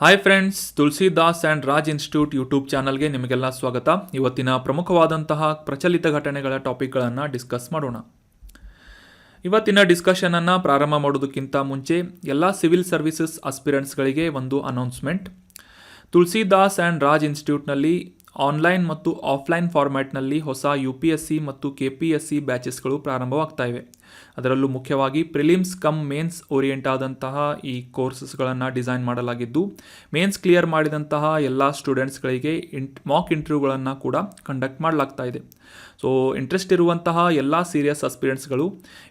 Hi friends, Tulsidas and Raj institute YouTube ಚಾನಲ್ಗೆ ನಿಮಗೆಲ್ಲ ಸ್ವಾಗತ. ಇವತ್ತಿನ ಪ್ರಮುಖವಾದಂತಹ ಪ್ರಚಲಿತ ಘಟನೆಗಳ ಟಾಪಿಕ್ಗಳನ್ನು ಡಿಸ್ಕಸ್ ಮಾಡೋಣ. ಇವತ್ತಿನ ಡಿಸ್ಕಷನನ್ನು ಪ್ರಾರಂಭ ಮಾಡೋದಕ್ಕಿಂತ ಮುಂಚೆ ಎಲ್ಲ ಸಿವಿಲ್ ಸರ್ವಿಸಸ್ ಆಸ್ಪಿರೆಂಟ್ಸ್ಗಳಿಗೆ ಒಂದು ಅನೌನ್ಸ್ಮೆಂಟ್. ತುಳಸಿದಾಸ್ ಆ್ಯಂಡ್ ರಾಜ್ ಇನ್ಸ್ಟಿಟ್ಯೂಟ್ನಲ್ಲಿ ಆನ್ಲೈನ್ ಮತ್ತು ಆಫ್ಲೈನ್ ಫಾರ್ಮ್ಯಾಟ್ನಲ್ಲಿ ಹೊಸ UPSC ಮತ್ತು KPSC ಬ್ಯಾಚಸ್ಗಳು ಪ್ರಾರಂಭವಾಗ್ತಾ ಇವೆ. ಅದರಲ್ಲೂ ಮುಖ್ಯವಾಗಿ ಪ್ರಿಲಿಮ್ಸ್ ಕಮ್ ಮೇನ್ಸ್ ಓರಿಯೆಂಟ್ ಆದಂತಹ ಈ ಕೋರ್ಸಸ್ಗಳನ್ನು ಡಿಸೈನ್ ಮಾಡಲಾಗಿದ್ದು, ಮೇನ್ಸ್ ಕ್ಲಿಯರ್ ಮಾಡಿದಂತಹ ಎಲ್ಲ ಸ್ಟೂಡೆಂಟ್ಸ್ಗಳಿಗೆ ಮಾಕ್ ಇಂಟರ್ವ್ಯೂಗಳನ್ನು ಕೂಡ ಕಂಡಕ್ಟ್ ಮಾಡಲಾಗ್ತಾ ಇದೆ. ಸೊ ಇಂಟ್ರೆಸ್ಟ್ ಇರುವಂತಹ ಎಲ್ಲ ಸೀರಿಯಸ್ ಅಸ್ಪಿರೆಂಟ್ಸ್ಗಳು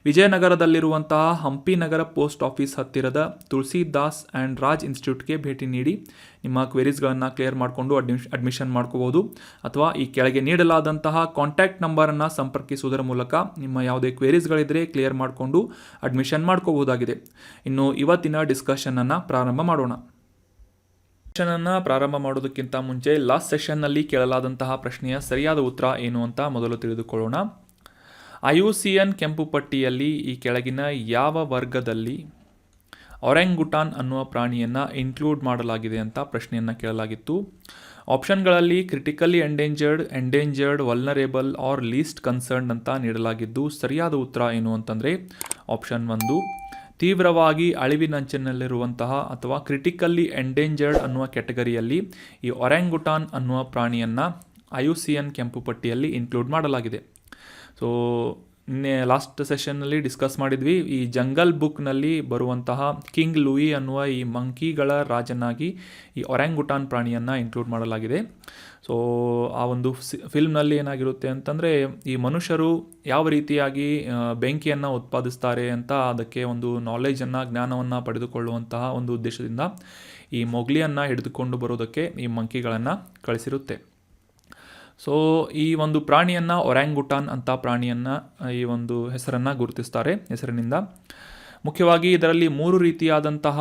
ವಿಜಯನಗರದಲ್ಲಿರುವಂತಹ ಹಂಪಿ ನಗರ ಪೋಸ್ಟ್ ಆಫೀಸ್ ಹತ್ತಿರದ ತುಳಸಿದಾಸ್ ಆ್ಯಂಡ್ ರಾಜ್ ಇನ್ಸ್ಟಿಟ್ಯೂಟ್ಗೆ ಭೇಟಿ ನೀಡಿ ನಿಮ್ಮ ಕ್ವೆರೀಸ್ಗಳನ್ನು ಕ್ಲಿಯರ್ ಮಾಡಿಕೊಂಡು ಅಡ್ಮಿಷನ್ ಮಾಡ್ಕೋಬೋದು. ಅಥವಾ ಈ ಕೆಳಗೆ ನೀಡಲಾದಂತಹ ಕಾಂಟ್ಯಾಕ್ಟ್ ನಂಬರನ್ನು ಸಂಪರ್ಕಿಸುವುದರ ಮೂಲಕ ನಿಮ್ಮ ಯಾವುದೇ ಕ್ವೆರೀಸ್ಗಳಿದ್ದರೆ ಕ್ಲಿಯರ್ ಮಾಡಿಕೊಂಡು ಅಡ್ಮಿಷನ್ ಮಾಡ್ಕೋಬಹುದಾಗಿದೆ. ಇನ್ನು ಇವತ್ತಿನ ಡಿಸ್ಕಷನನ್ನು ಪ್ರಾರಂಭ ಮಾಡೋಣ. ಪ್ರಾರಂಭ ಮಾಡೋದಕ್ಕಿಂತ ಮುಂಚೆ ಲಾಸ್ಟ್ ಸೆಷನ್ನಲ್ಲಿ ಕೇಳಲಾದಂತಹ ಪ್ರಶ್ನೆಯ ಸರಿಯಾದ ಉತ್ತರ ಏನು ಅಂತ ಮೊದಲು ತಿಳಿದುಕೊಳ್ಳೋಣ. IUCN ಕೆಂಪು ಪಟ್ಟಿಯಲ್ಲಿ ಈ ಕೆಳಗಿನ ಯಾವ ವರ್ಗದಲ್ಲಿ ಒರೆಂಗುಟಾನ್ ಅನ್ನುವ ಪ್ರಾಣಿಯನ್ನು ಇನ್ಕ್ಲೂಡ್ ಮಾಡಲಾಗಿದೆ ಅಂತ ಪ್ರಶ್ನೆಯನ್ನು ಕೇಳಲಾಗಿತ್ತು. ಆಪ್ಷನ್ಗಳಲ್ಲಿ critically endangered, vulnerable or least concerned ಅಂತ ನೀಡಲಾಗಿದ್ದು, ಸರಿಯಾದ ಉತ್ತರ ಏನು ಅಂತಂದರೆ ಆಪ್ಷನ್ 1, ತೀವ್ರವಾಗಿ ಅಳಿವಿನಂಚಿನಲ್ಲಿರುವಂತಹ ಅಥವಾ ಕ್ರಿಟಿಕಲಿ ಎಂಡೇಂಜರ್ಡ್ ಅನ್ನುವ ಕ್ಯಾಟಗರಿಯಲ್ಲಿ ಈ ಒರೆಂಗುಟಾನ್ ಅನ್ನುವ ಪ್ರಾಣಿಯನ್ನು IUCN ಕೆಂಪು ಪಟ್ಟಿಯಲ್ಲಿ ಇನ್ಕ್ಲೂಡ್ ಮಾಡಲಾಗಿದೆ. ಸೊ ನಿನ್ನೆ ಲಾಸ್ಟ್ ಸೆಷನ್ನಲ್ಲಿ ಡಿಸ್ಕಸ್ ಮಾಡಿದ್ವಿ, ಈ ಜಂಗಲ್ ಬುಕ್ನಲ್ಲಿ ಬರುವಂತಹ ಕಿಂಗ್ ಲೂಯಿ ಅನ್ನುವ ಈ ಮಂಕಿಗಳ ರಾಜನಾಗಿ ಈ ಒರೆಂಗುಟಾನ್ ಪ್ರಾಣಿಯನ್ನು ಇನ್ಕ್ಲೂಡ್ ಮಾಡಲಾಗಿದೆ. ಸೊ ಆ ಒಂದು ಫಿಲ್ಮ್ನಲ್ಲಿ ಏನಾಗಿರುತ್ತೆ ಅಂತಂದರೆ, ಈ ಮನುಷ್ಯರು ಯಾವ ರೀತಿಯಾಗಿ ಬೆಂಕಿಯನ್ನು ಉತ್ಪಾದಿಸ್ತಾರೆ ಅಂತ ಅದಕ್ಕೆ ಒಂದು ನಾಲೆಜನ್ನು, ಜ್ಞಾನವನ್ನು ಪಡೆದುಕೊಳ್ಳುವಂತಹ ಒಂದು ಉದ್ದೇಶದಿಂದ ಈ ಮೊಗ್ಲಿಯನ್ನು ಹಿಡಿದುಕೊಂಡು ಬರೋದಕ್ಕೆ ಈ ಮಂಕಿಗಳನ್ನು ಕಳಿಸಿರುತ್ತೆ. ಸೊ ಈ ಒಂದು ಪ್ರಾಣಿಯನ್ನು ಒರೆಂಗುಟಾನ್ ಅಂತ ಪ್ರಾಣಿಯನ್ನು ಈ ಒಂದು ಹೆಸರನ್ನು ಗುರುತಿಸ್ತಾರೆ ಹೆಸರಿನಿಂದ. ಮುಖ್ಯವಾಗಿ ಇದರಲ್ಲಿ 3 ರೀತಿಯಾದಂತಹ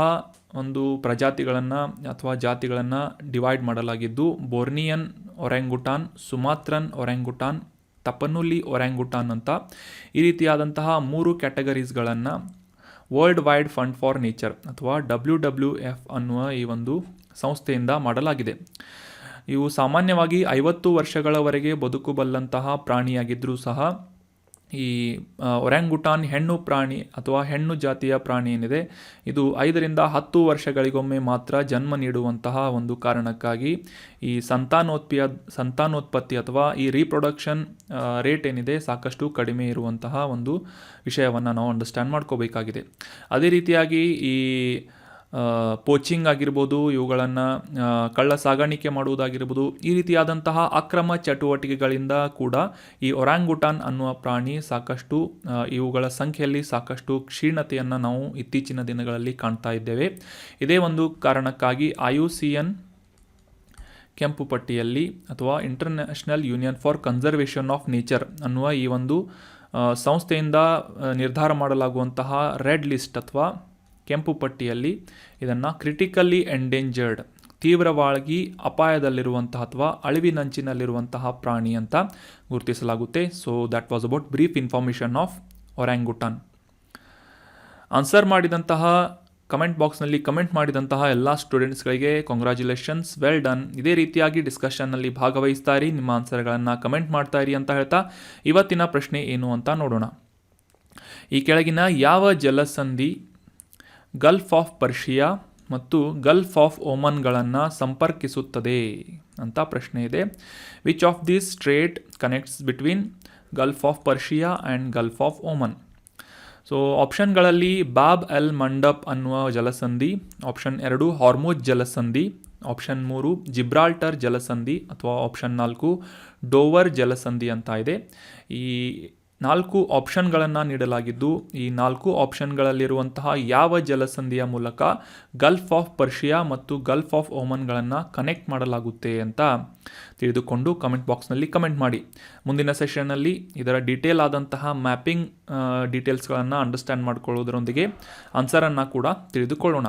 ಒಂದು ಪ್ರಜಾತಿಗಳನ್ನು ಅಥವಾ ಜಾತಿಗಳನ್ನು ಡಿವೈಡ್ ಮಾಡಲಾಗಿದ್ದು, ಬೋರ್ನಿಯನ್ ಒರೆಂಗುಟಾನ್, ಸುಮಾತ್ರನ್ ಒರೆಂಗುಟಾನ್, ತಪನುಲಿ ಒರೆಂಗುಟಾನ್ ಅಂತ ಈ ರೀತಿಯಾದಂತಹ 3 ಕ್ಯಾಟಗರೀಸ್ಗಳನ್ನು world wide fund for nature ಅಥವಾ WWF ಅನ್ನುವ ಈ ಒಂದು ಸಂಸ್ಥೆಯಿಂದ ಮಾಡಲಾಗಿದೆ. ಇವು ಸಾಮಾನ್ಯವಾಗಿ 50 ವರ್ಷಗಳವರೆಗೆ ಬದುಕಬಲ್ಲಂತಹ ಪ್ರಾಣಿಯಾಗಿದ್ದರೂ ಸಹ ಈ ಒರೆಂಗುಟಾನ್ ಹೆಣ್ಣು ಪ್ರಾಣಿ ಅಥವಾ ಹೆಣ್ಣು ಜಾತಿಯ ಪ್ರಾಣಿ ಏನಿದೆ, ಇದು 5 ರಿಂದ 10 ವರ್ಷಗಳಿಗೊಮ್ಮೆ ಮಾತ್ರ ಜನ್ಮ ನೀಡುವಂತಹ ಒಂದು ಕಾರಣಕ್ಕಾಗಿ ಈ ಸಂತಾನೋತ್ಪತ್ತಿ ಅಥವಾ ಈ ರೀಪ್ರೊಡಕ್ಷನ್ ರೇಟ್ ಏನಿದೆ ಸಾಕಷ್ಟು ಕಡಿಮೆ ಇರುವಂತಹ ಒಂದು ವಿಷಯವನ್ನು ನಾವು ಅಂಡರ್ಸ್ಟ್ಯಾಂಡ್ ಮಾಡ್ಕೋಬೇಕಾಗಿದೆ. ಅದೇ ರೀತಿಯಾಗಿ ಈ ಪೋಚಿಂಗ್ ಆಗಿರ್ಬೋದು, ಇವುಗಳನ್ನು ಕಳ್ಳ ಸಾಗಾಣಿಕೆ ಮಾಡುವುದಾಗಿರ್ಬೋದು, ಈ ರೀತಿಯಾದಂತಹ ಅಕ್ರಮ ಚಟುವಟಿಕೆಗಳಿಂದ ಕೂಡ ಈ ಒರೆಂಗುಟಾನ್ ಅನ್ನುವ ಪ್ರಾಣಿ ಸಾಕಷ್ಟು ಇವುಗಳ ಸಂಖ್ಯೆಯಲ್ಲಿ ಸಾಕಷ್ಟು ಕ್ಷೀಣತೆಯನ್ನು ನಾವು ಇತ್ತೀಚಿನ ದಿನಗಳಲ್ಲಿ ಕಾಣ್ತಾ ಇದ್ದೇವೆ. ಇದೇ ಒಂದು ಕಾರಣಕ್ಕಾಗಿ IUCN ಕೆಂಪು ಪಟ್ಟಿಯಲ್ಲಿ ಅಥವಾ international union for conservation of nature ಅನ್ನುವ ಈ ಒಂದು ಸಂಸ್ಥೆಯಿಂದ ನಿರ್ಧಾರ ಮಾಡಲಾಗುವಂತಹ ರೆಡ್ ಲಿಸ್ಟ್ ಅಥವಾ ಕೆಂಪು ಪಟ್ಟಿಯಲ್ಲಿ ಇದನ್ನು ಕ್ರಿಟಿಕಲಿ ಎಂಡೇಂಜರ್ಡ್, ತೀವ್ರವಾಗಿ ಅಪಾಯದಲ್ಲಿರುವಂತಹ ಅಥವಾ ಅಳಿವಿನಂಚಿನಲ್ಲಿರುವಂತಹ ಪ್ರಾಣಿ ಅಂತ ಗುರುತಿಸಲಾಗುತ್ತೆ. So that was about brief information of orangutan. Answer ಮಾಡಿದಂತಹ ಕಮೆಂಟ್ ಬಾಕ್ಸ್ನಲ್ಲಿ ಕಮೆಂಟ್ ಮಾಡಿದಂತಹ ಎಲ್ಲ ಸ್ಟೂಡೆಂಟ್ಸ್ಗಳಿಗೆ ಕಂಗ್ರ್ಯಾಚುಲೇಷನ್ಸ್, ವೆಲ್ ಡನ್. ಇದೇ ರೀತಿಯಾಗಿ ಡಿಸ್ಕಷನ್ನಲ್ಲಿ ಭಾಗವಹಿಸ್ತಾ ಇರಿ, ನಿಮ್ಮ ಆನ್ಸರ್ಗಳನ್ನು ಕಮೆಂಟ್ ಮಾಡ್ತಾ ಇರಿ ಅಂತ ಹೇಳ್ತಾ ಇವತ್ತಿನ ಪ್ರಶ್ನೆ ಏನು ಅಂತ ನೋಡೋಣ. ಈ ಕೆಳಗಿನ ಯಾವ ಜಲಸಂಧಿ ಗಲ್ಫ್ ಆಫ್ ಪರ್ಷಿಯಾ ಮತ್ತು ಗಲ್ಫ್ ಆಫ್ ಓಮನ್ಗಳನ್ನು ಸಂಪರ್ಕಿಸುತ್ತದೆ ಅಂತ ಪ್ರಶ್ನೆ ಇದೆ. Which of these strait connects between gulf of Persia and gulf of Oman? So ಆಪ್ಷನ್ಗಳಲ್ಲಿ ಬಾಬ್ ಎಲ್ ಮಂಡಪ್ ಅನ್ನುವ ಜಲಸಂಧಿ, ಆಪ್ಷನ್ 2 ಹಾರ್ಮುಜ್ ಜಲಸಂಧಿ, ಆಪ್ಷನ್ 3 ಜಿಬ್ರಾಲ್ಟರ್ ಜಲಸಂಧಿ ಅಥವಾ ಆಪ್ಷನ್ 4 ಡೋವರ್ ಜಲಸಂಧಿ ಅಂತ ಇದೆ. ಈ 4 ಆಪ್ಷನ್ಗಳನ್ನು ನೀಡಲಾಗಿದ್ದು, ಈ 4 ಆಪ್ಷನ್ಗಳಲ್ಲಿರುವಂತಹ ಯಾವ ಜಲಸಂಧಿಯ ಮೂಲಕ ಗಲ್ಫ್ ಆಫ್ ಪರ್ಷಿಯಾ ಮತ್ತು ಗಲ್ಫ್ ಆಫ್ ಓಮನ್ಗಳನ್ನು ಕನೆಕ್ಟ್ ಮಾಡಲಾಗುತ್ತೆ ಅಂತ ತಿಳಿದುಕೊಂಡು ಕಮೆಂಟ್ ಬಾಕ್ಸ್ನಲ್ಲಿ ಕಮೆಂಟ್ ಮಾಡಿ. ಮುಂದಿನ ಸೆಷನ್ನಲ್ಲಿ ಇದರ ಡೀಟೇಲ್ ಆದಂತಹ ಮ್ಯಾಪಿಂಗ್ ಡೀಟೇಲ್ಸ್ಗಳನ್ನು ಅಂಡರ್ಸ್ಟ್ಯಾಂಡ್ ಮಾಡಿಕೊಳ್ಳೋದರೊಂದಿಗೆ ಆನ್ಸರನ್ನು ಕೂಡ ತಿಳಿದುಕೊಳ್ಳೋಣ.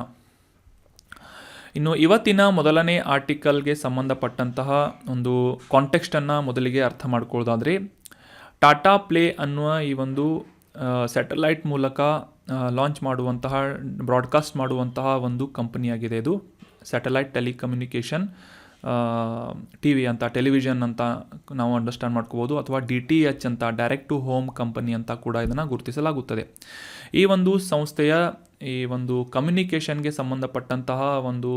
ಇನ್ನು ಇವತ್ತಿನ ಮೊದಲನೇ ಆರ್ಟಿಕಲ್ಗೆ ಸಂಬಂಧಪಟ್ಟಂತಹ ಒಂದು ಕಾಂಟೆಕ್ಸ್ಟನ್ನು ಮೊದಲಿಗೆ ಅರ್ಥ ಮಾಡ್ಕೊಳ್ಳೋದಾದರೆ, ಟಾಟಾ ಪ್ಲೇ ಅನ್ನುವ ಈ ಒಂದು ಸ್ಯಾಟಲೈಟ್ ಮೂಲಕ ಲಾಂಚ್ ಮಾಡುವಂತಹ, ಬ್ರಾಡ್ಕಾಸ್ಟ್ ಮಾಡುವಂತಹ ಒಂದು ಕಂಪನಿಯಾಗಿದೆ ಇದು. ಸ್ಯಾಟಲೈಟ್ ಟೆಲಿಕಮ್ಯುನಿಕೇಷನ್ TV ಅಂತ, ಟೆಲಿವಿಷನ್ ಅಂತ ನಾವು ಅಂಡರ್ಸ್ಟ್ಯಾಂಡ್ ಮಾಡ್ಕೋಬೋದು, ಅಥವಾ DTH ಅಂತ, ಡೈರೆಕ್ಟ್ ಟು ಹೋಮ್ ಕಂಪನಿ ಅಂತ ಕೂಡ ಇದನ್ನು ಗುರುತಿಸಲಾಗುತ್ತದೆ. ಈ ಒಂದು ಸಂಸ್ಥೆಯ ಈ ಒಂದು ಕಮ್ಯುನಿಕೇಷನ್ಗೆ ಸಂಬಂಧಪಟ್ಟಂತಹ ಒಂದು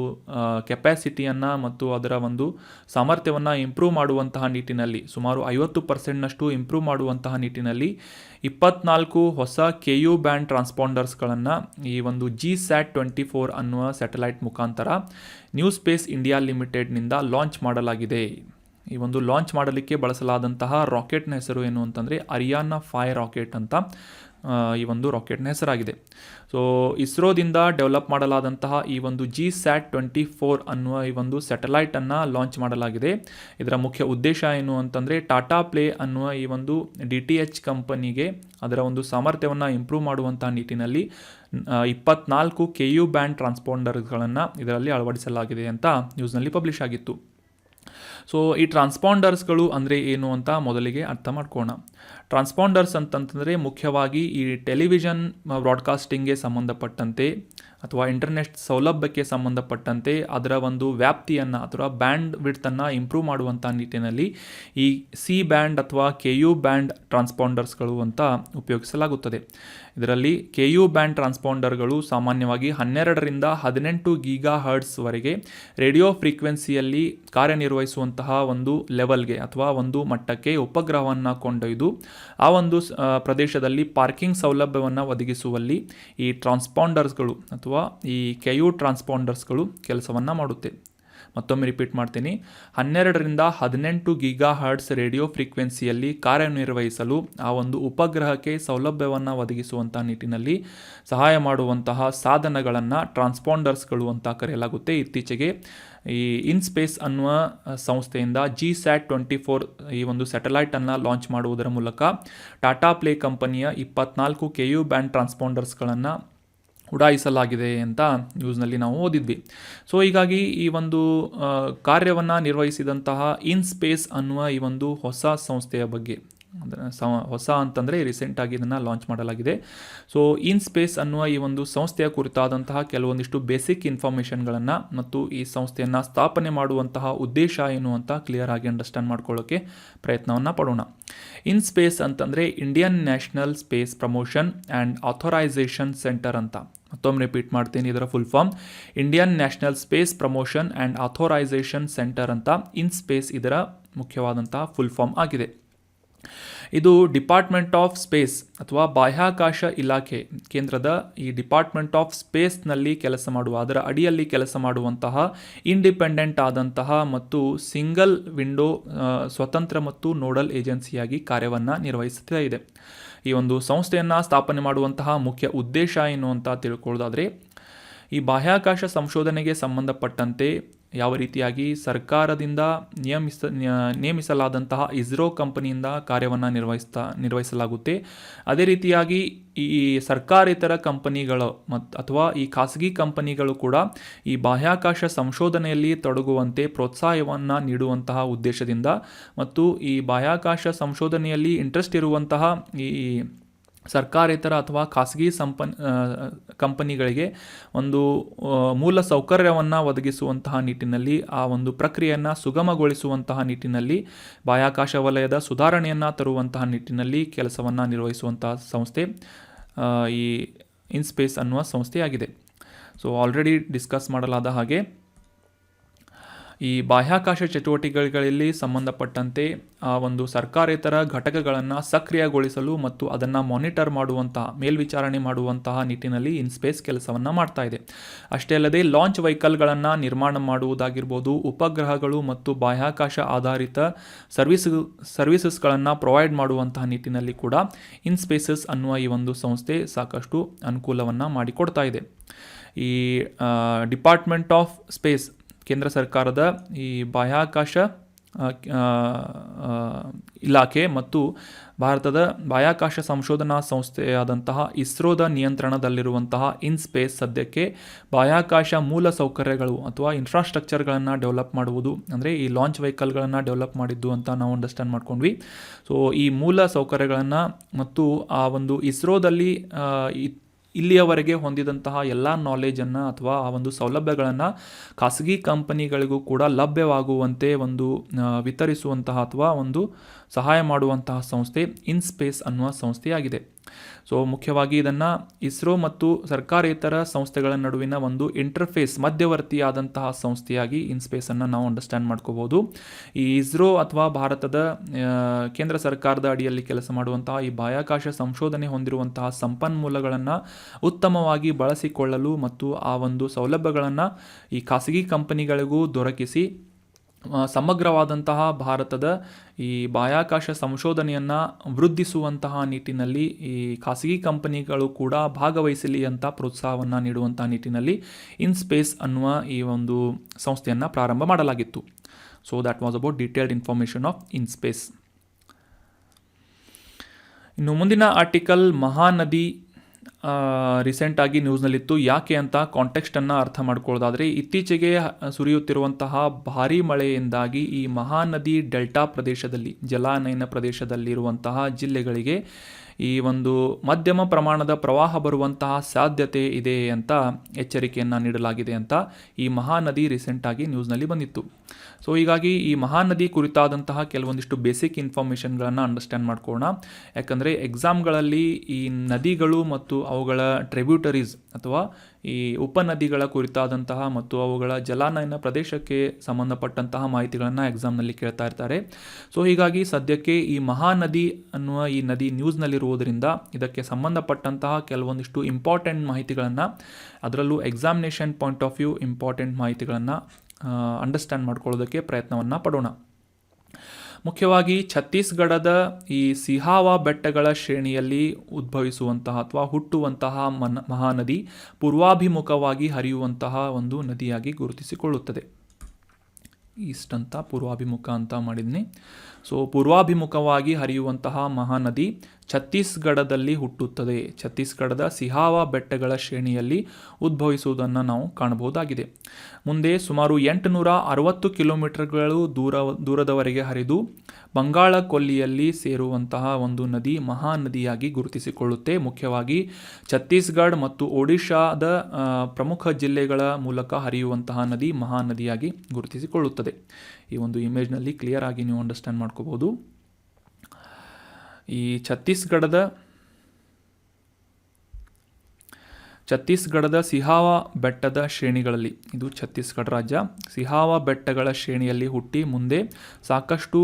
ಕೆಪ್ಯಾಸಿಟಿಯನ್ನು ಮತ್ತು ಅದರ ಒಂದು ಸಾಮರ್ಥ್ಯವನ್ನು ಇಂಪ್ರೂವ್ ಮಾಡುವಂತಹ ನಿಟ್ಟಿನಲ್ಲಿ, ಸುಮಾರು 50% ಇಂಪ್ರೂವ್ ಮಾಡುವಂತಹ ನಿಟ್ಟಿನಲ್ಲಿ 24 ಹೊಸ KU ಬ್ಯಾಂಡ್ ಟ್ರಾನ್ಸ್ಪಾಂಡರ್ಸ್ಗಳನ್ನು ಈ ಒಂದು GSAT-24 ಅನ್ನುವ ಸ್ಯಾಟಲೈಟ್ ಮುಖಾಂತರ ನ್ಯೂ ಸ್ಪೇಸ್ ಇಂಡಿಯಾ ಲಿಮಿಟೆಡ್ನಿಂದ ಲಾಂಚ್ ಮಾಡಲಾಗಿದೆ. ಈ ಒಂದು ಲಾಂಚ್ ಮಾಡಲಿಕ್ಕೆ ಬಳಸಲಾದಂತಹ ರಾಕೆಟ್ನ ಹೆಸರು ಏನು ಅಂತಂದರೆ ಅರಿಯಾನಾ 5 ರಾಕೆಟ್ ಅಂತ ಈ ಒಂದು ರಾಕೆಟ್ನ ಹೆಸರಾಗಿದೆ. ಸೊ ಇಸ್ರೋದಿಂದ ಡೆವಲಪ್ ಮಾಡಲಾದಂತಹ ಈ ಒಂದು GSAT-24 ಅನ್ನುವ ಈ ಒಂದು ಸ್ಯಾಟಲೈಟನ್ನು ಲಾಂಚ್ ಮಾಡಲಾಗಿದೆ. ಇದರ ಮುಖ್ಯ ಉದ್ದೇಶ ಏನು ಅಂತಂದರೆ ಟಾಟಾ ಪ್ಲೇ ಅನ್ನುವ ಈ ಒಂದು DTH ಕಂಪನಿಗೆ ಅದರ ಒಂದು ಸಾಮರ್ಥ್ಯವನ್ನು ಇಂಪ್ರೂವ್ ಮಾಡುವಂಥ ನಿಟ್ಟಿನಲ್ಲಿ 24 KU ಬ್ಯಾಂಡ್ ಟ್ರಾನ್ಸ್ಪಾಂಡರ್ಗಳನ್ನು ಇದರಲ್ಲಿ ಅಳವಡಿಸಲಾಗಿದೆ ಅಂತ ನ್ಯೂಸ್ನಲ್ಲಿ ಪಬ್ಲಿಷ್ ಆಗಿತ್ತು. ಸೊ ಈ ಟ್ರಾನ್ಸ್ಪಾಂಡರ್ಸ್ಗಳು ಅಂದರೆ ಏನು ಅಂತ ಮೊದಲಿಗೆ ಅರ್ಥ ಮಾಡ್ಕೋಣ. ಟ್ರಾನ್ಸ್ಪಾಂಡರ್ಸ್ ಅಂತಂತಂದರೆ ಮುಖ್ಯವಾಗಿ ಈ ಟೆಲಿವಿಷನ್ ಬ್ರಾಡ್ಕಾಸ್ಟಿಂಗ್ಗೆ ಸಂಬಂಧಪಟ್ಟಂತೆ ಅಥವಾ ಇಂಟರ್ನೆಟ್ ಸೌಲಭ್ಯಕ್ಕೆ ಸಂಬಂಧಪಟ್ಟಂತೆ ಅದರ ಒಂದು ವ್ಯಾಪ್ತಿಯನ್ನು ಅಥವಾ ಬ್ಯಾಂಡ್ ವಿಡ್ತನ್ನು ಇಂಪ್ರೂವ್ ಮಾಡುವಂಥ ನಿಟ್ಟಿನಲ್ಲಿ ಈ C ಬ್ಯಾಂಡ್ ಅಥವಾ KU ಬ್ಯಾಂಡ್ ಟ್ರಾನ್ಸ್ಪಾಂಡರ್ಸ್ಗಳು ಅಂತ ಉಪಯೋಗಿಸಲಾಗುತ್ತದೆ. ಇದರಲ್ಲಿ KU ಬ್ಯಾಂಡ್ ಟ್ರಾನ್ಸ್ಪಾಂಡರ್ಗಳು ಸಾಮಾನ್ಯವಾಗಿ 12ರಿಂದ 18 GHz ರೇಡಿಯೋ ಫ್ರೀಕ್ವೆನ್ಸಿಯಲ್ಲಿ ಕಾರ್ಯನಿರ್ವಹಿಸುವಂತಹ ಒಂದು ಲೆವೆಲ್ಗೆ ಅಥವಾ ಒಂದು ಮಟ್ಟಕ್ಕೆ ಉಪಗ್ರಹವನ್ನು ಕೊಂಡೊಯ್ದು ಆ ಒಂದು ಪ್ರದೇಶದಲ್ಲಿ ಪಾರ್ಕಿಂಗ್ ಸೌಲಭ್ಯವನ್ನು ಒದಗಿಸುವಲ್ಲಿ ಈ ಟ್ರಾನ್ಸ್ಪಾಂಡರ್ಸ್ಗಳು ಅಥವಾ ಈ KU ಟ್ರಾನ್ಸ್ಪಾಂಡರ್ಸ್ಗಳು ಕೆಲಸವನ್ನು ಮಾಡುತ್ತೆ. ಮತ್ತೊಮ್ಮೆ ರಿಪೀಟ್ ಮಾಡ್ತೀನಿ, 12ರಿಂದ 18 GHz ರೇಡಿಯೋ ಫ್ರೀಕ್ವೆನ್ಸಿಯಲ್ಲಿ ಕಾರ್ಯನಿರ್ವಹಿಸಲು ಆ ಒಂದು ಉಪಗ್ರಹಕ್ಕೆ ಸೌಲಭ್ಯವನ್ನು ಒದಗಿಸುವಂಥ ನಿಟ್ಟಿನಲ್ಲಿ ಸಹಾಯ ಮಾಡುವಂತಹ ಸಾಧನಗಳನ್ನು ಟ್ರಾನ್ಸ್ಪಾಂಡರ್ಸ್ಗಳು ಅಂತ ಕರೆಯಲಾಗುತ್ತೆ. ಇತ್ತೀಚೆಗೆ ಈ ಇನ್ಸ್ಪೇಸ್ ಅನ್ನುವ ಸಂಸ್ಥೆಯಿಂದ GSAT-24 ಈ ಒಂದು ಸ್ಯಾಟಲೈಟನ್ನು ಲಾಂಚ್ ಮಾಡುವುದರ ಮೂಲಕ ಟಾಟಾ ಪ್ಲೇ ಕಂಪನಿಯ 24 KU ಬ್ಯಾಂಡ್ ಟ್ರಾನ್ಸ್ಪಾಂಡರ್ಸ್ಗಳನ್ನು ಉಡಾಯಿಸಲಾಗಿದೆ ಅಂತ ನ್ಯೂಸ್ನಲ್ಲಿ ನಾವು ಓದಿದ್ವಿ. ಸೊ ಹೀಗಾಗಿ ಈ ಒಂದು ಕಾರ್ಯವನ್ನು ನಿರ್ವಹಿಸಿದಂತಹ ಇನ್ಸ್ಪೇಸ್ ಅನ್ನುವ ಈ ಒಂದು ಹೊಸ ಸಂಸ್ಥೆಯ ಬಗ್ಗೆ, ಹೊಸ ಅಂತಂದರೆ ರೀಸೆಂಟಾಗಿ ಇದನ್ನು ಲಾಂಚ್ ಮಾಡಲಾಗಿದೆ. ಸೊ ಇನ್ಸ್ಪೇಸ್ ಅನ್ನುವ ಈ ಒಂದು ಸಂಸ್ಥೆಯ ಕುರಿತಾದಂತಹ ಕೆಲವೊಂದಿಷ್ಟು ಬೇಸಿಕ್ ಇನ್ಫಾರ್ಮೇಷನ್ಗಳನ್ನು ಮತ್ತು ಈ ಸಂಸ್ಥೆಯನ್ನು ಸ್ಥಾಪನೆ ಮಾಡುವಂತಹ ಉದ್ದೇಶ ಏನು ಅಂತ ಕ್ಲಿಯರ್ ಆಗಿ ಅಂಡರ್ಸ್ಟ್ಯಾಂಡ್ ಮಾಡ್ಕೊಳ್ಳೋಕ್ಕೆ ಪ್ರಯತ್ನವನ್ನು ಪಡೋಣ. ಇನ್ಸ್ಪೇಸ್ ಅಂತಂದರೆ Indian national space promotion and authorisation centre ಅಂತ. ಮತ್ತೊಮ್ಮೆ ರಿಪೀಟ್ ಮಾಡ್ತೀನಿ, ಇದರ full form Indian national space promotion and authorisation centre ಅಂತ ಇನ್ಸ್ಪೇಸ್ ಇದರ ಮುಖ್ಯವಾದಂತಹ ಫುಲ್ ಫಾರ್ಮ್ ಆಗಿದೆ. ಇದು ಡಿಪಾರ್ಟ್ಮೆಂಟ್ ಆಫ್ ಸ್ಪೇಸ್ ಅಥವಾ ಬಾಹ್ಯಾಕಾಶ ಇಲಾಖೆ ಕೇಂದ್ರದ ಈ ಡಿಪಾರ್ಟ್ಮೆಂಟ್ ಆಫ್ ಸ್ಪೇಸ್ನಲ್ಲಿ ಕೆಲಸ ಮಾಡುವ, ಅದರ ಅಡಿಯಲ್ಲಿ ಕೆಲಸ ಮಾಡುವಂತಹ ಇಂಡಿಪೆಂಡೆಂಟ್ ಆದಂತಹ ಮತ್ತು ಸಿಂಗಲ್ ವಿಂಡೋ ಸ್ವತಂತ್ರ ಮತ್ತು ನೋಡಲ್ ಏಜೆನ್ಸಿಯಾಗಿ ಕಾರ್ಯವನ್ನು ನಿರ್ವಹಿಸ್ತಾ ಇದೆ. ಈ ಒಂದು ಸಂಸ್ಥೆಯನ್ನು ಸ್ಥಾಪನೆ ಮಾಡುವಂತಹ ಮುಖ್ಯ ಉದ್ದೇಶ ಏನು ಅಂತ ತಿಳ್ಕೊಳ್ಳೋದಾದರೆ, ಈ ಬಾಹ್ಯಾಕಾಶ ಸಂಶೋಧನೆಗೆ ಸಂಬಂಧಪಟ್ಟಂತೆ ಯಾವ ರೀತಿಯಾಗಿ ಸರ್ಕಾರದಿಂದ ನೇಮಿಸಲಾದಂತಹ ಇಸ್ರೋ ಕಂಪನಿಯಿಂದ ಕಾರ್ಯವನ್ನು ನಿರ್ವಹಿಸಲಾಗುತ್ತೆ, ಅದೇ ರೀತಿಯಾಗಿ ಈ ಸರ್ಕಾರೇತರ ಕಂಪನಿಗಳು ಅಥವಾ ಈ ಖಾಸಗಿ ಕಂಪನಿಗಳು ಕೂಡ ಈ ಬಾಹ್ಯಾಕಾಶ ಸಂಶೋಧನೆಯಲ್ಲಿ ತೊಡಗುವಂತೆ ಪ್ರೋತ್ಸಾಹವನ್ನು ನೀಡುವಂತಹ ಉದ್ದೇಶದಿಂದ ಮತ್ತು ಈ ಬಾಹ್ಯಾಕಾಶ ಸಂಶೋಧನೆಯಲ್ಲಿ ಇಂಟ್ರೆಸ್ಟ್ ಇರುವಂತಹ ಈ ಸರ್ಕಾರೇತರ ಅಥವಾ ಖಾಸಗಿ ಕಂಪನಿಗಳಿಗೆ ಒಂದು ಮೂಲ ಸೌಕರ್ಯವನ್ನು ಒದಗಿಸುವಂತಹ ನಿಟ್ಟಿನಲ್ಲಿ, ಆ ಒಂದು ಪ್ರಕ್ರಿಯೆಯನ್ನು ಸುಗಮಗೊಳಿಸುವಂತಹ ನಿಟ್ಟಿನಲ್ಲಿ, ಬಾಹ್ಯಾಕಾಶ ವಲಯದ ಸುಧಾರಣೆಯನ್ನು ತರುವಂತಹ ನಿಟ್ಟಿನಲ್ಲಿ ಕೆಲಸವನ್ನು ನಿರ್ವಹಿಸುವಂತಹ ಸಂಸ್ಥೆ ಈ ಇನ್ಸ್ಪೇಸ್ ಅನ್ನುವ ಸಂಸ್ಥೆಯಾಗಿದೆ. ಸೊ ಆಲ್ರೆಡಿ ಡಿಸ್ಕಸ್ ಮಾಡಲಾದ ಹಾಗೆ ಈ ಬಾಹ್ಯಾಕಾಶ ಚಟುವಟಿಕೆಗಳಲ್ಲಿ ಸಂಬಂಧಪಟ್ಟಂತೆ ಆ ಒಂದು ಸರ್ಕಾರೇತರ ಘಟಕಗಳನ್ನು ಸಕ್ರಿಯಗೊಳಿಸಲು ಮತ್ತು ಅದನ್ನು ಮಾನಿಟರ್ ಮಾಡುವಂತಹ, ಮೇಲ್ವಿಚಾರಣೆ ಮಾಡುವಂತಹ ನಿಟ್ಟಿನಲ್ಲಿ ಇನ್ಸ್ಪೇಸ್ ಕೆಲಸವನ್ನು ಮಾಡ್ತಾ ಇದೆ. ಅಷ್ಟೇ ಅಲ್ಲದೆ ಲಾಂಚ್ ವೆಹಿಕಲ್ಗಳನ್ನು ನಿರ್ಮಾಣ ಮಾಡುವುದಾಗಿರ್ಬೋದು, ಉಪಗ್ರಹಗಳು ಮತ್ತು ಬಾಹ್ಯಾಕಾಶ ಆಧಾರಿತ ಸರ್ವಿಸಸ್ಗಳನ್ನು ಪ್ರೊವೈಡ್ ಮಾಡುವಂತಹ ನಿಟ್ಟಿನಲ್ಲಿ ಕೂಡ ಇನ್ಸ್ಪೇಸಸ್ ಅನ್ನುವ ಈ ಒಂದು ಸಂಸ್ಥೆ ಸಾಕಷ್ಟು ಅನುಕೂಲವನ್ನು ಮಾಡಿಕೊಡ್ತಾ ಇದೆ. ಈ ಡಿಪಾರ್ಟ್ಮೆಂಟ್ ಆಫ್ ಸ್ಪೇಸ್ ಕೇಂದ್ರ ಸರ್ಕಾರದ ಈ ಬಾಹ್ಯಾಕಾಶ ಇಲಾಖೆ ಮತ್ತು ಭಾರತದ ಬಾಹ್ಯಾಕಾಶ ಸಂಶೋಧನಾ ಸಂಸ್ಥೆಯಾದಂತಹ ಇಸ್ರೋದ ನಿಯಂತ್ರಣದಲ್ಲಿರುವಂತಹ ಇನ್ಸ್ಪೇಸ್ ಸದ್ಯಕ್ಕೆ ಬಾಹ್ಯಾಕಾಶ ಮೂಲ ಸೌಕರ್ಯಗಳು ಅಥವಾ ಇನ್ಫ್ರಾಸ್ಟ್ರಕ್ಚರ್ಗಳನ್ನು ಡೆವಲಪ್ ಮಾಡುವುದು, ಅಂದರೆ ಈ ಲಾಂಚ್ ವೆಹಿಕಲ್ಗಳನ್ನು ಡೆವಲಪ್ ಮಾಡಿದ್ದು ಅಂತ ನಾವು ಅಂಡರ್ಸ್ಟ್ಯಾಂಡ್ ಮಾಡ್ಕೊಂಡ್ವಿ. ಸೊ ಈ ಮೂಲ ಸೌಕರ್ಯಗಳನ್ನು ಮತ್ತು ಆ ಒಂದು ಇಸ್ರೋದಲ್ಲಿ ಇಲ್ಲಿಯವರೆಗೆ ಹೊಂದಿದಂತಹ ಎಲ್ಲ ನಾಲೆಜನ್ನು ಅಥವಾ ಆ ಒಂದು ಸೌಲಭ್ಯಗಳನ್ನು ಖಾಸಗಿ ಕಂಪನಿಗಳಿಗೂ ಕೂಡ ಲಭ್ಯವಾಗುವಂತೆ ಒಂದು ವಿತರಿಸುವಂತಹ ಅಥವಾ ಒಂದು ಸಹಾಯ ಮಾಡುವಂತಹ ಸಂಸ್ಥೆ ಇನ್ಸ್ಪೇಸ್ ಅನ್ನುವ ಸಂಸ್ಥೆಯಾಗಿದೆ. ಸೊ ಮುಖ್ಯವಾಗಿ ಇದನ್ನು ಇಸ್ರೋ ಮತ್ತು ಸರ್ಕಾರೇತರ ಸಂಸ್ಥೆಗಳ ನಡುವಿನ ಒಂದು ಇಂಟರ್ಫೇಸ್ ಮಧ್ಯವರ್ತಿಯಾದಂತಹ ಸಂಸ್ಥೆಯಾಗಿ ಇನ್ಸ್ಪೇಸನ್ನು ನಾವು ಅಂಡರ್ಸ್ಟ್ಯಾಂಡ್ ಮಾಡ್ಕೋಬೋದು. ಈ ಇಸ್ರೋ ಅಥವಾ ಭಾರತದ ಕೇಂದ್ರ ಸರ್ಕಾರದ ಅಡಿಯಲ್ಲಿ ಕೆಲಸ ಮಾಡುವಂತಹ ಈ ಬಾಹ್ಯಾಕಾಶ ಸಂಶೋಧನೆ ಹೊಂದಿರುವಂತಹ ಸಂಪನ್ಮೂಲಗಳನ್ನು ಉತ್ತಮವಾಗಿ ಬಳಸಿಕೊಳ್ಳಲು ಮತ್ತು ಆ ಒಂದು ಸೌಲಭ್ಯಗಳನ್ನು ಈ ಖಾಸಗಿ ಕಂಪನಿಗಳಿಗೂ ದೊರಕಿಸಿ ಸಮಗ್ರವಾದಂತಹ ಭಾರತದ ಈ ಬಾಹ್ಯಾಕಾಶ ಸಂಶೋಧನೆಯನ್ನು ವೃದ್ಧಿಸುವಂತಹ ನಿಟ್ಟಿನಲ್ಲಿ ಈ ಖಾಸಗಿ ಕಂಪನಿಗಳು ಕೂಡ ಭಾಗವಹಿಸಲಿ ಅಂತ ಪ್ರೋತ್ಸಾಹವನ್ನು ನೀಡುವಂತಹ ನಿಟ್ಟಿನಲ್ಲಿ ಇನ್ಸ್ಪೇಸ್ ಅನ್ನುವ ಈ ಒಂದು ಸಂಸ್ಥೆಯನ್ನು ಪ್ರಾರಂಭ ಮಾಡಲಾಗಿತ್ತು. So that was about detailed information of IN-SPACe. ಇನ್ನು ಮುಂದಿನ ಆರ್ಟಿಕಲ್ ಮಹಾನದಿ ರೀಸೆಂಟಾಗಿ ನ್ಯೂಸ್ನಲ್ಲಿತ್ತು. ಯಾಕೆ ಅಂತ ಕಾಂಟೆಕ್ಸ್ಟನ್ನು ಅರ್ಥ ಮಾಡ್ಕೊಳ್ಳೋದಾದರೆ, ಇತ್ತೀಚೆಗೆ ಸುರಿಯುತ್ತಿರುವಂತಹ ಭಾರೀ ಮಳೆಯಿಂದಾಗಿ ಈ ಮಹಾನದಿ ಡೆಲ್ಟಾ ಪ್ರದೇಶದಲ್ಲಿ ಜಲಾನಯನ ಪ್ರದೇಶದಲ್ಲಿರುವಂತಹ ಜಿಲ್ಲೆಗಳಿಗೆ ಈ ಒಂದು ಮಧ್ಯಮ ಪ್ರಮಾಣದ ಪ್ರವಾಹ ಬರುವಂತಹ ಸಾಧ್ಯತೆ ಇದೆ ಅಂತ ಎಚ್ಚರಿಕೆಯನ್ನು ನೀಡಲಾಗಿದೆ ಅಂತ ಈ ಮಹಾನದಿ ರೀಸೆಂಟಾಗಿ ನ್ಯೂಸ್ನಲ್ಲಿ ಬಂದಿತ್ತು. ಸೊ ಹೀಗಾಗಿ ಈ ಮಹಾನದಿ ಕುರಿತಾದಂತಹ ಕೆಲವೊಂದಿಷ್ಟು ಬೇಸಿಕ್ ಇನ್ಫಾರ್ಮೇಷನ್ಗಳನ್ನು ಅಂಡರ್ಸ್ಟ್ಯಾಂಡ್ ಮಾಡ್ಕೊಳ್ಳೋಣ. ಯಾಕಂದರೆ ಎಕ್ಸಾಮ್ಗಳಲ್ಲಿ ಈ ನದಿಗಳು ಮತ್ತು ಅವುಗಳ ಟ್ರಿಬ್ಯೂಟರೀಸ್ ಅಥವಾ ಈ ಉಪನದಿಗಳ ಕುರಿತಾದಂತಹ ಮತ್ತು ಅವುಗಳ ಜಲಾನಯನ ಪ್ರದೇಶಕ್ಕೆ ಸಂಬಂಧಪಟ್ಟಂತಹ ಮಾಹಿತಿಗಳನ್ನು ಎಕ್ಸಾಮ್ನಲ್ಲಿ ಕೇಳ್ತಾ ಇರ್ತಾರೆ. ಸೊ ಹೀಗಾಗಿ ಸದ್ಯಕ್ಕೆ ಈ ಮಹಾನದಿ ಅನ್ನುವ ಈ ನದಿ ನ್ಯೂಸ್ನಲ್ಲಿರುವುದರಿಂದ ಇದಕ್ಕೆ ಸಂಬಂಧಪಟ್ಟಂತಹ ಕೆಲವೊಂದಿಷ್ಟು ಇಂಪಾರ್ಟೆಂಟ್ ಮಾಹಿತಿಗಳನ್ನು, ಅದರಲ್ಲೂ examination point of view important ಮಾಹಿತಿಗಳನ್ನು ಅಂಡರ್ಸ್ಟ್ಯಾಂಡ್ ಮಾಡ್ಕೊಳ್ಳೋದಕ್ಕೆ ಪ್ರಯತ್ನವನ್ನು ಪಡೋಣ. ಮುಖ್ಯವಾಗಿ ಛತ್ತೀಸ್ಗಢದ ಈ ಸಿಹಾವಾ ಬೆಟ್ಟಗಳ ಶ್ರೇಣಿಯಲ್ಲಿ ಉದ್ಭವಿಸುವಂತಹ ಅಥವಾ ಹುಟ್ಟುವಂತಹ ಮಹಾನದಿ ಪೂರ್ವಾಭಿಮುಖವಾಗಿ ಹರಿಯುವಂತಹ ಒಂದು ನದಿಯಾಗಿ ಗುರುತಿಸಿಕೊಳ್ಳುತ್ತದೆ. ಈಸ್ಟ್ ಅಂತ ಪೂರ್ವಾಭಿಮುಖ ಅಂತ ಮಾಡಿದ್ನಿ. ಸೊ ಪೂರ್ವಾಭಿಮುಖವಾಗಿ ಹರಿಯುವಂತಹ ಮಹಾನದಿ ಛತ್ತೀಸ್ಗಢದಲ್ಲಿ ಹುಟ್ಟುತ್ತದೆ. ಛತ್ತೀಸ್ಗಢದ ಸಿಹಾವಾ ಬೆಟ್ಟಗಳ ಶ್ರೇಣಿಯಲ್ಲಿ ಉದ್ಭವಿಸುವುದನ್ನು ನಾವು ಕಾಣಬಹುದಾಗಿದೆ. ಮುಂದೆ ಸುಮಾರು 860 ಕಿಲೋಮೀಟರ್ಗಳು ದೂರದವರೆಗೆ ಹರಿದು ಬಂಗಾಳ ಕೊಲ್ಲಿಯಲ್ಲಿ ಸೇರುವಂತಹ ಒಂದು ನದಿ ಮಹಾನದಿಯಾಗಿ ಗುರುತಿಸಿಕೊಳ್ಳುತ್ತೆ. ಮುಖ್ಯವಾಗಿ ಛತ್ತೀಸ್ಗಢ ಮತ್ತು ಒಡಿಶಾದ ಪ್ರಮುಖ ಜಿಲ್ಲೆಗಳ ಮೂಲಕ ಹರಿಯುವಂತಹ ನದಿ ಮಹಾನದಿಯಾಗಿ ಗುರುತಿಸಿಕೊಳ್ಳುತ್ತದೆ. ಈ ಒಂದು ಇಮೇಜ್ನಲ್ಲಿ ಕ್ಲಿಯರ್ ಆಗಿ ನೀವು ಅಂಡರ್ಸ್ಟ್ಯಾಂಡ್ ಮಾಡ್ಕೋಬಹುದು. ಈ ಛತ್ತೀಸ್ಗಢದ ಸಿಹಾವಾ ಬೆಟ್ಟದ ಶ್ರೇಣಿಗಳಲ್ಲಿ, ಇದು ಛತ್ತೀಸ್ಗಢ ರಾಜ್ಯ, ಸಿಹಾವಾ ಬೆಟ್ಟಗಳ ಶ್ರೇಣಿಯಲ್ಲಿ ಹುಟ್ಟಿ ಮುಂದೆ ಸಾಕಷ್ಟು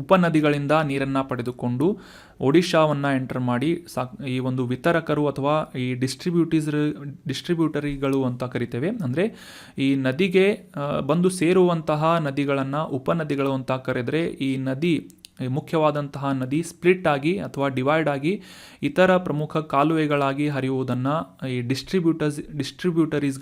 ಉಪನದಿಗಳಿಂದ ನೀರನ್ನು ಪಡೆದುಕೊಂಡು ಒಡಿಶಾವನ್ನು ಎಂಟರ್ ಮಾಡಿ ಈ ಒಂದು ವಿತರಕರು ಅಥವಾ ಈ ಡಿಸ್ಟ್ರಿಬ್ಯೂಟರಿಗಳು ಅಂತ ಕರಿತೇವೆ. ಅಂದರೆ ಈ ನದಿಗೆ ಬಂದು ಸೇರುವಂತಹ ನದಿಗಳನ್ನು ಉಪನದಿಗಳು ಅಂತ ಕರೆದರೆ, ಈ ನದಿ ಮುಖ್ಯವಾದಂತಹ ನದಿ ಸ್ಪ್ಲಿಟ್ ಆಗಿ ಅಥವಾ ಡಿವೈಡ್ ಆಗಿ ಇತರ ಪ್ರಮುಖ ಕಾಲುವೆಗಳಾಗಿ ಹರಿಯುವುದನ್ನು ಈ ಡಿಸ್ಟ್ರಿಬ್ಯೂಟರೀಸ್